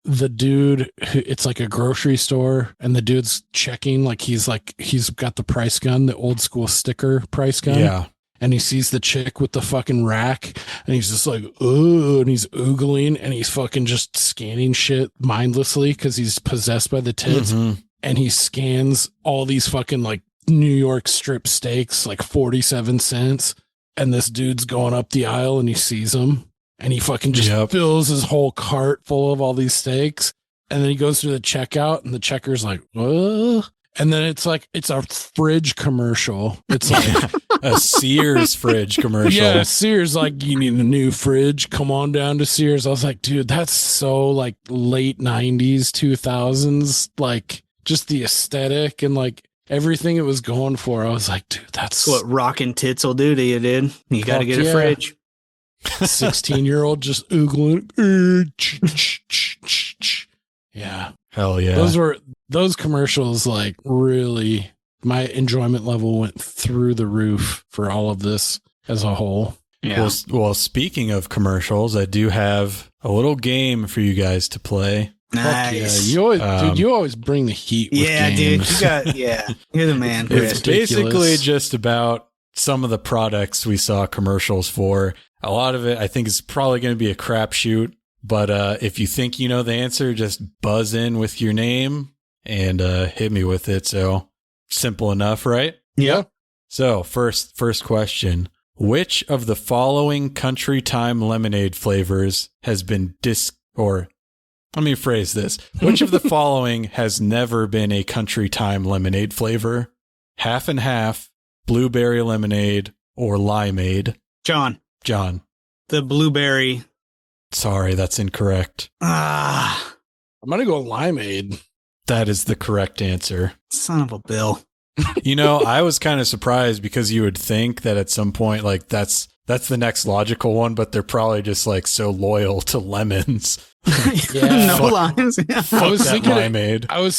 the dude it's like a grocery store, and the dude's checking, like he's got the price gun, the old school sticker price gun. Yeah. and he sees the chick with the fucking rack, and he's just like, ooh, and he's oogling, and he's fucking just scanning shit mindlessly because he's possessed by the tits. Mm-hmm. And he scans all these fucking like New York strip steaks, like 47 cents. And this dude's going up the aisle and he sees them, and he fucking just fills his whole cart full of all these steaks. And then he goes through the checkout, and the checker's like, what? And then it's like, it's a fridge commercial. It's like a Sears fridge commercial. Yeah, Sears, like, you need a new fridge. Come on down to Sears. I was like, dude, that's so like late 90s, 2000s. Like, just the aesthetic and like everything it was going for. I was like, dude, that's what rockin' tits will do to you, dude. You got to get a fridge. 16-year-old just oogling. Yeah. Hell yeah. Those commercials, like, really, my enjoyment level went through the roof for all of this as a whole. Yeah. Well, speaking of commercials, I do have a little game for you guys to play. Nice. Yeah, you always bring the heat with games. Dude, you're the man. It's basically just about some of the products we saw commercials for. A lot of it, I think, is probably going to be a crapshoot. But if you think you know the answer, just buzz in with your name and hit me with it. So simple enough, right? Yeah. So first question. Which of the following Country Time lemonade flavors has been let me phrase this. Which of the following has never been a Country Time lemonade flavor? Half and half, blueberry lemonade, or limeade? John. The blueberry. Sorry, that's incorrect. I'm going to go limeade. That is the correct answer. Son of a bill. You know, I was kind of surprised because you would think that at some point, like, that's the next logical one, but they're probably just like so loyal to lemons. No limes. I was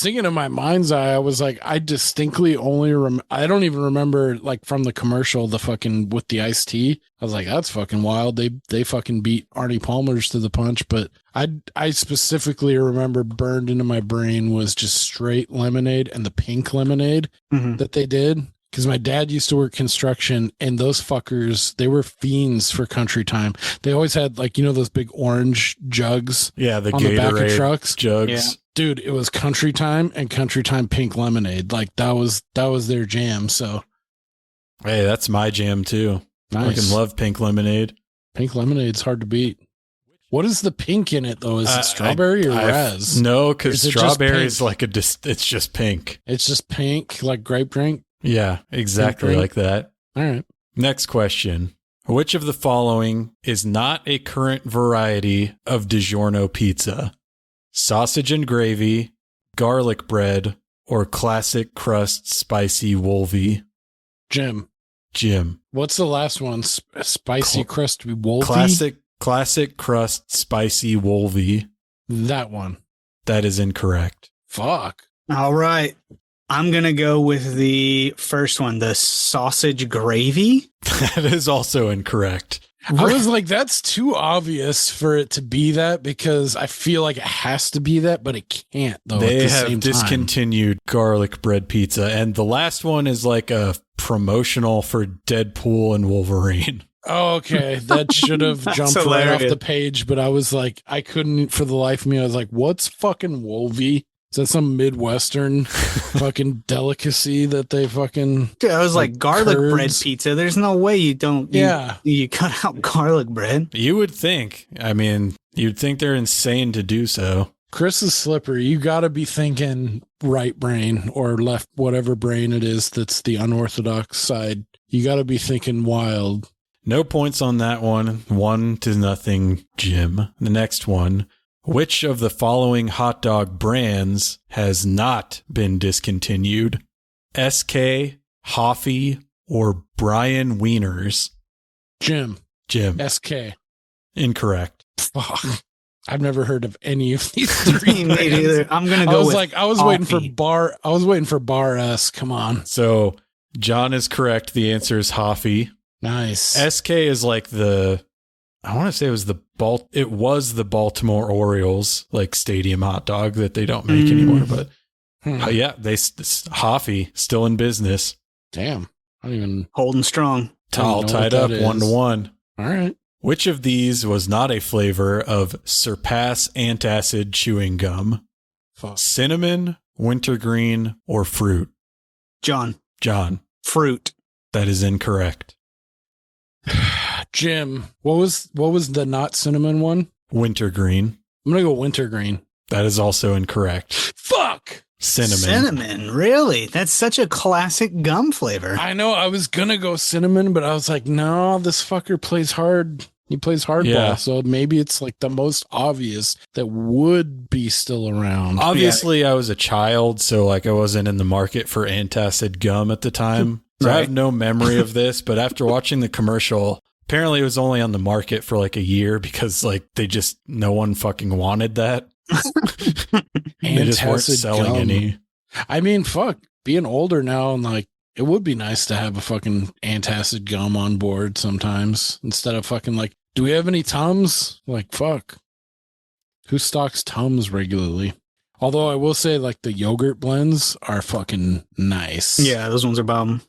thinking in my mind's eye, I was like, I distinctly only I don't even remember, like, from the commercial, the fucking with the iced tea. I was like, that's fucking wild. They fucking beat Arnie Palmer's to the punch. But I specifically remember burned into my brain was just straight lemonade and the pink lemonade that they did. Because my dad used to work construction, and those fuckers, they were fiends for Country Time. They always had, like, you know, those big orange jugs. Yeah, the on the back of trucks. Jugs. Yeah. Dude, it was Country Time and Country Time pink lemonade. Like, that was their jam. So, hey, that's my jam too. Nice. I fucking love pink lemonade. Pink lemonade's hard to beat. What is the pink in it though? Is it strawberry or raz? No, because strawberry is like it's just pink. It's just pink, like grape drink. Yeah, exactly like that. All right. Next question. Which of the following is not a current variety of DiGiorno pizza? Sausage and gravy, garlic bread, or classic crust spicy wolfie? Jim. What's the last one? Spicy crust wolfie? Classic crust spicy wolfie. That one. That is incorrect. Fuck. All right. I'm going to go with the first one, the sausage gravy. That is also incorrect. I was like, that's too obvious for it to be that, because I feel like it has to be that, but it can't, though. They have discontinued garlic bread pizza, and the last one is like a promotional for Deadpool and Wolverine. Oh, okay. That should have jumped right off the page, but I was like, I couldn't for the life of me. I was like, what's fucking Wolvie? Is that some Midwestern fucking delicacy that they fucking... Dude, I was like garlic bread pizza. There's no way you don't... You cut out garlic bread. You would think. I mean, you'd think they're insane to do so. Chris is slippery. You got to be thinking right brain or left, whatever brain it is that's the unorthodox side. You got to be thinking wild. No points on that one. 1-0, Jim. The next one. Which of the following hot dog brands has not been discontinued? SK, Hoffy, or Brian Wieners? Jim. SK. Incorrect. Fuck. I've never heard of any of these three. Me neither. I'm gonna go. I was waiting for bar. I was waiting for bar S. Come on. So John is correct. The answer is Hoffy. Nice. SK is like I want to say it was the Baltimore Orioles like stadium hot dog that they don't make anymore, but yeah, Hoffy still in business. Damn. I don't even holding strong. All tied up 1-1. All right. Which of these was not a flavor of Surpass Antacid chewing gum? Fuck. Cinnamon, wintergreen, or fruit? John. Fruit. That is incorrect. Jim, what was the not cinnamon one? Wintergreen. I'm gonna go wintergreen. That is also incorrect. Fuck. Cinnamon, really? That's such a classic gum flavor. I know. I was gonna go cinnamon, but I was like, no, this fucker plays hard. He plays hardball, Yeah. so maybe it's like the most obvious that would be still around. Obviously, I was a child, so like I wasn't in the market for antacid gum at the time. So I have no memory of this, but after watching the commercial, apparently it was only on the market for like a year because like no one fucking wanted that. They just weren't selling any. I mean, fuck, being older now and like, it would be nice to have a fucking antacid gum on board sometimes instead of fucking like, do we have any Tums? Like, fuck. Who stocks Tums regularly? Although I will say, like, the yogurt blends are fucking nice. Yeah, those ones are bomb.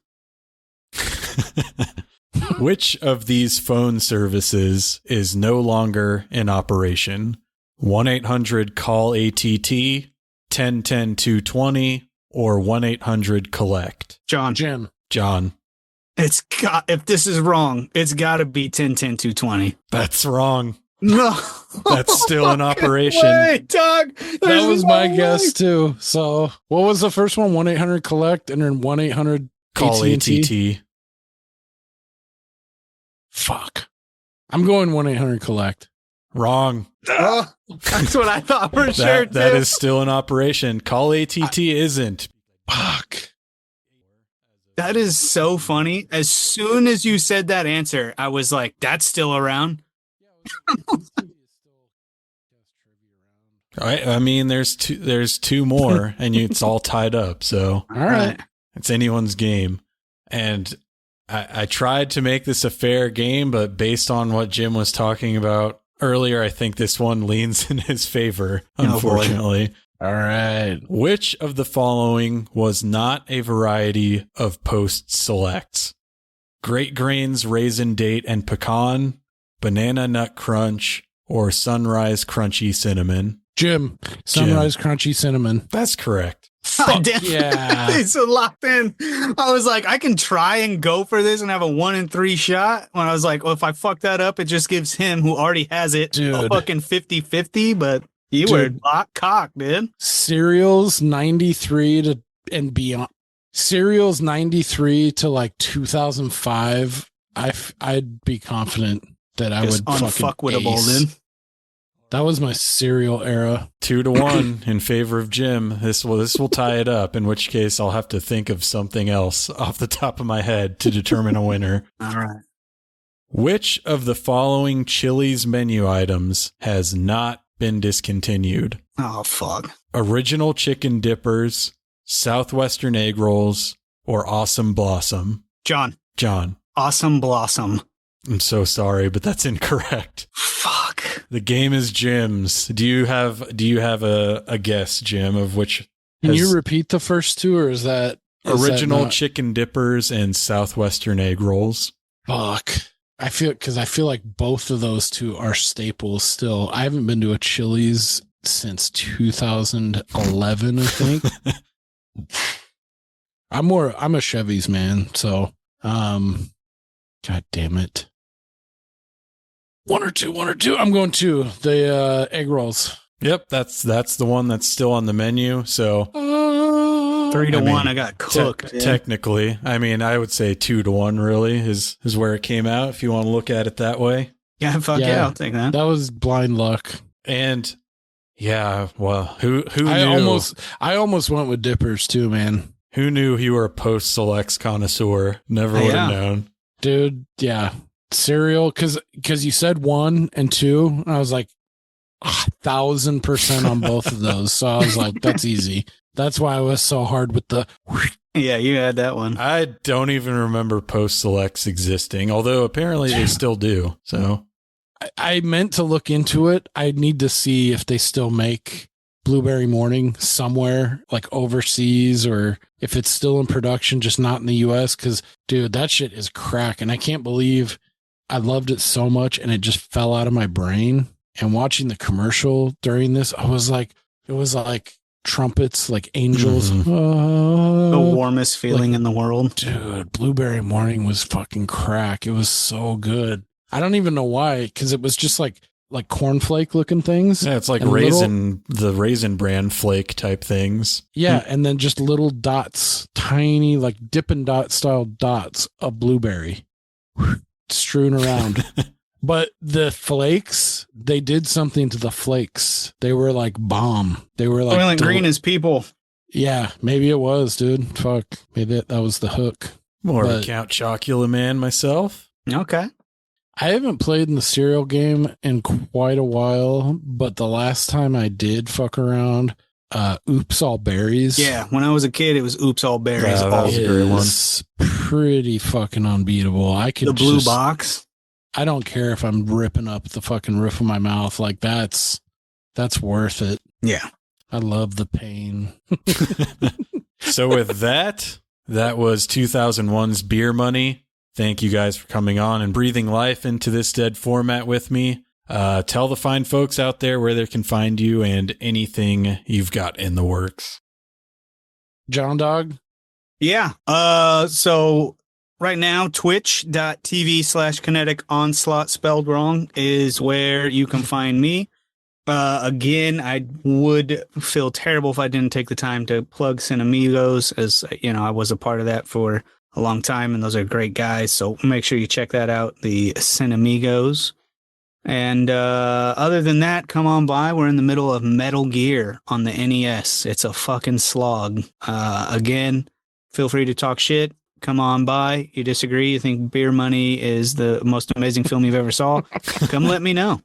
Which of these phone services is no longer in operation? 1-800-CALL-ATT, 1010-220, or 1-800-COLLECT? John. If this is wrong, it's got to be 1010-220. That's wrong. No. That's still in operation. Wait, Doug. That was my guess, too. So, what was the first one? 1-800-COLLECT and then 1-800-CALL-ATT? Fuck. I'm going 1-800-COLLECT. Wrong. That's what I thought for sure, too. That is still in operation. Call ATT isn't. Fuck. That is so funny. As soon as you said that answer, I was like, that's still around. I mean, there's two more, and it's all tied up. So, all right, it's anyone's game. And I tried to make this a fair game, but based on what Jim was talking about earlier, I think this one leans in his favor, unfortunately. All right. Which of the following was not a variety of Post Selects? Great Grains, Raisin Date, and Pecan, Banana Nut Crunch, or Sunrise Crunchy Cinnamon? Jim. Sunrise Crunchy Cinnamon. That's correct. Fuck yeah. It's so locked in. I was like, I can try and go for this and have a 1-in-3 shot. When I was like, well, if I fuck that up, it just gives him, who already has it, a fucking 50-50, but you were cocked, dude. Cereals 93 to and beyond. Cereals 93 to like 2005. I'd be confident that I would fucking unfuckwittable, dude. That was my cereal era. 2-1 in favor of Jim. This will tie it up, in which case I'll have to think of something else off the top of my head to determine a winner. All right. Which of the following Chili's menu items has not been discontinued? Oh, fuck. Original Chicken Dippers, Southwestern Egg Rolls, or Awesome Blossom? John. Awesome Blossom. I'm so sorry, but that's incorrect. Fuck. The game is Jim's. Do you have a guess, Jim, of which? Can you repeat the first two, or is that Original Chicken Dippers and Southwestern Egg Rolls? Fuck. I feel like both of those two are staples still. I haven't been to a Chili's since 2011, I think. I'm a Chevy's man, so God damn it. One or two. I'm going to the egg rolls. Yep, that's the one that's still on the menu. So 3-1, I got cooked. Technically, I mean, I would say 2-1. Really is where it came out. If you want to look at it that way. Yeah, fuck yeah, I'll take that. That was blind luck. And yeah, well, who knew? I almost went with Dippers too, man. Who knew you were a Post Selects connoisseur? Never would have known, dude. Yeah. Cereal, because you said 1 and 2, and I was like 1,000% on both of those. So I was like, that's easy. That's why I was so hard with the. Yeah, you had that one. I don't even remember Post Selects existing, although apparently they still do. So I meant to look into it. I need to see if they still make Blueberry Morning somewhere like overseas, or if it's still in production, just not in the US. Cause dude, that shit is crack. And I can't believe I loved it so much and it just fell out of my brain. And watching the commercial during this, it was like trumpets, like angels. The warmest feeling in the world. Dude, Blueberry Morning was fucking crack. It was so good. I don't even know why, because it was just like cornflake looking things. Yeah, it's like the raisin bran flake type things. Yeah, and then just little dots, tiny like Dippin' Dot style dots of blueberry strewn around. But the flakes, they did something to the flakes. They were like bomb. They were like Soylent Green is people. Yeah, maybe it was, dude. Fuck, maybe that was the hook. More of a Count Chocula man myself. Okay. I haven't played in the cereal game in quite a while, but the last time I did fuck around, Oops All Berries. Yeah, when I was a kid, it was Oops All Berries. Yeah, that was a great one. It's pretty fucking unbeatable. I could the blue box. I don't care if I'm ripping up the fucking roof of my mouth. Like that's worth it. Yeah. I love the pain. So with that was 2001's Beer Money. Thank you guys for coming on and breathing life into this dead format with me. Tell the fine folks out there where they can find you and anything you've got in the works. John Dog? Yeah. So right now, twitch.tv/kinetic onslaught spelled wrong is where you can find me. Again, I would feel terrible if I didn't take the time to plug Cinemigos, as you know, I was a part of that for a long time, and those are great guys. So make sure you check that out, the Cinemigos. And other than that, come on by. We're in the middle of Metal Gear on the NES. It's a fucking slog. Again, feel free to talk shit. Come on by. You disagree? You think Beer Money is the most amazing film you've ever saw? Come let me know.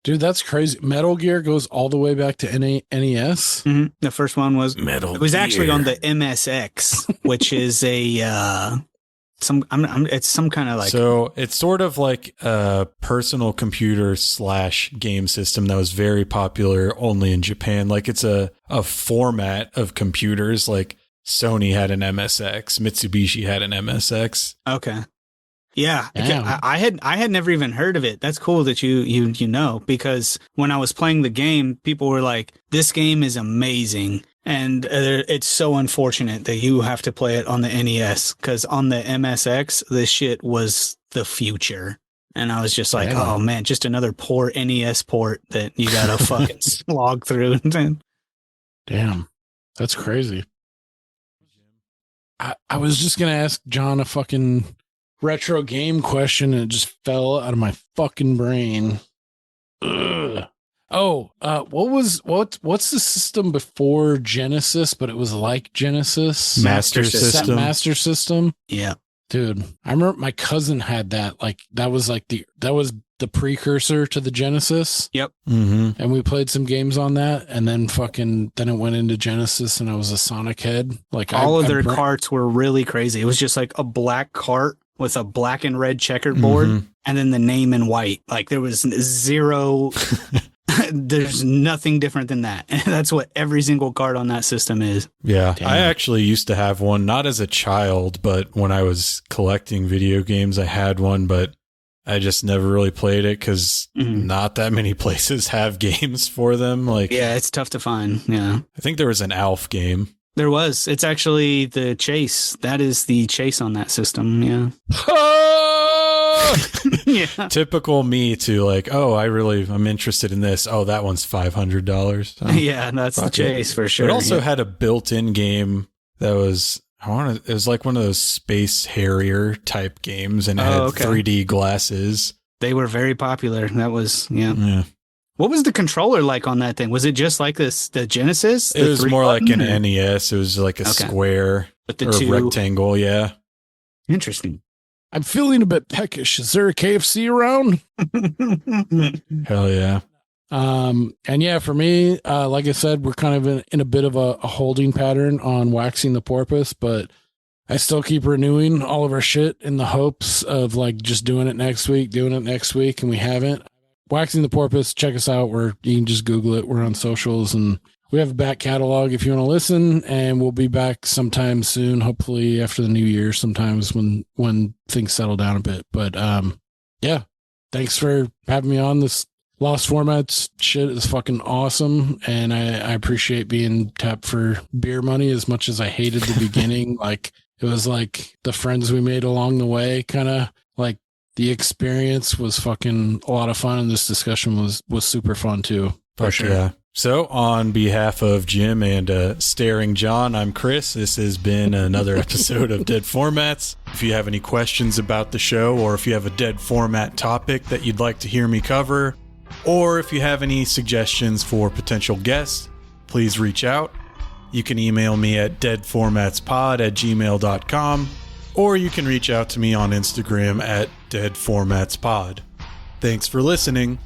Dude, that's crazy. Metal Gear goes all the way back to NES. Mm-hmm. The first one was Metal It was Gear. actually on the MSX, which is a it's some kind of like. So it's sort of like a personal computer / game system that was very popular only in Japan. Like it's a format of computers. Like Sony had an MSX, Mitsubishi had an MSX. Okay. Yeah, Damn. I had never even heard of it. That's cool that you know, because when I was playing the game, people were like, "This game is amazing," and it's so unfortunate that you have to play it on the NES, because on the MSX, this shit was the future. And I was just like, Yeah. "Oh man, just another poor NES port that you gotta fucking slog through." Damn, that's crazy. I was just gonna ask John a fucking retro game question, and it just fell out of my fucking brain. Ugh. Oh, what's the system before Genesis, but it was like Genesis? Master System. System. Master System. Yeah. Dude, I remember my cousin had that. Like that was the precursor to the Genesis. Yep. Mm-hmm. And we played some games on that, and then it went into Genesis, and I was a Sonic head. Like All of their carts were really crazy. It was just like a black cart with a black and red checkered board, Mm-hmm. and then the name in white. Like there was zero. There's nothing different than that. And that's what every single card on that system is. Yeah, Damn. I actually used to have one, not as a child, but when I was collecting video games, I had one, but I just never really played it because not that many places have games for them. Like, Yeah, it's tough to find. Yeah. I think there was an Alf game. There was. It's actually the Chase. That is the Chase on that system. Yeah. Yeah. Typical me to like, oh, I'm interested in this. Oh, that one's $500. Oh, Yeah, that's the fuck it. Chase for sure. It also Yeah. had a built-in game that was, it was like one of those Space Harrier type games, and it had okay. 3D glasses. They were very popular. That was, yeah. Yeah. What was the controller like on that thing? Was it just like this, the Genesis? It was more like an N. NES. It was like a square With the or two. rectangle. Yeah. Interesting. I'm feeling a bit peckish. Is there a KFC around? Hell yeah. And yeah, for me, like I said, we're kind of in a bit of a holding pattern on Waxing the Porpoise, but I still keep renewing all of our shit in the hopes of like just doing it next week, and we haven't. Waxing the Porpoise, check us out. You can just Google it. We're on socials, and we have a back catalog if you want to listen, and we'll be back sometime soon, hopefully after the new year, sometimes when things settle down a bit. But yeah, thanks for having me on. This Lost Formats shit is fucking awesome, and I appreciate being tapped for beer money as much as I hated the beginning. Like, it was like the friends we made along the way, kind of like the experience was fucking a lot of fun, and this discussion was super fun too. For sure. Yeah. So on behalf of Jim and Staring Jon, I'm Chris. This has been another episode of Dead Formats. If you have any questions about the show, or if you have a dead format topic that you'd like to hear me cover, or if you have any suggestions for potential guests, please reach out. You can email me at deadformatspod@gmail.com, or you can reach out to me on Instagram at deadformatspod. Thanks for listening.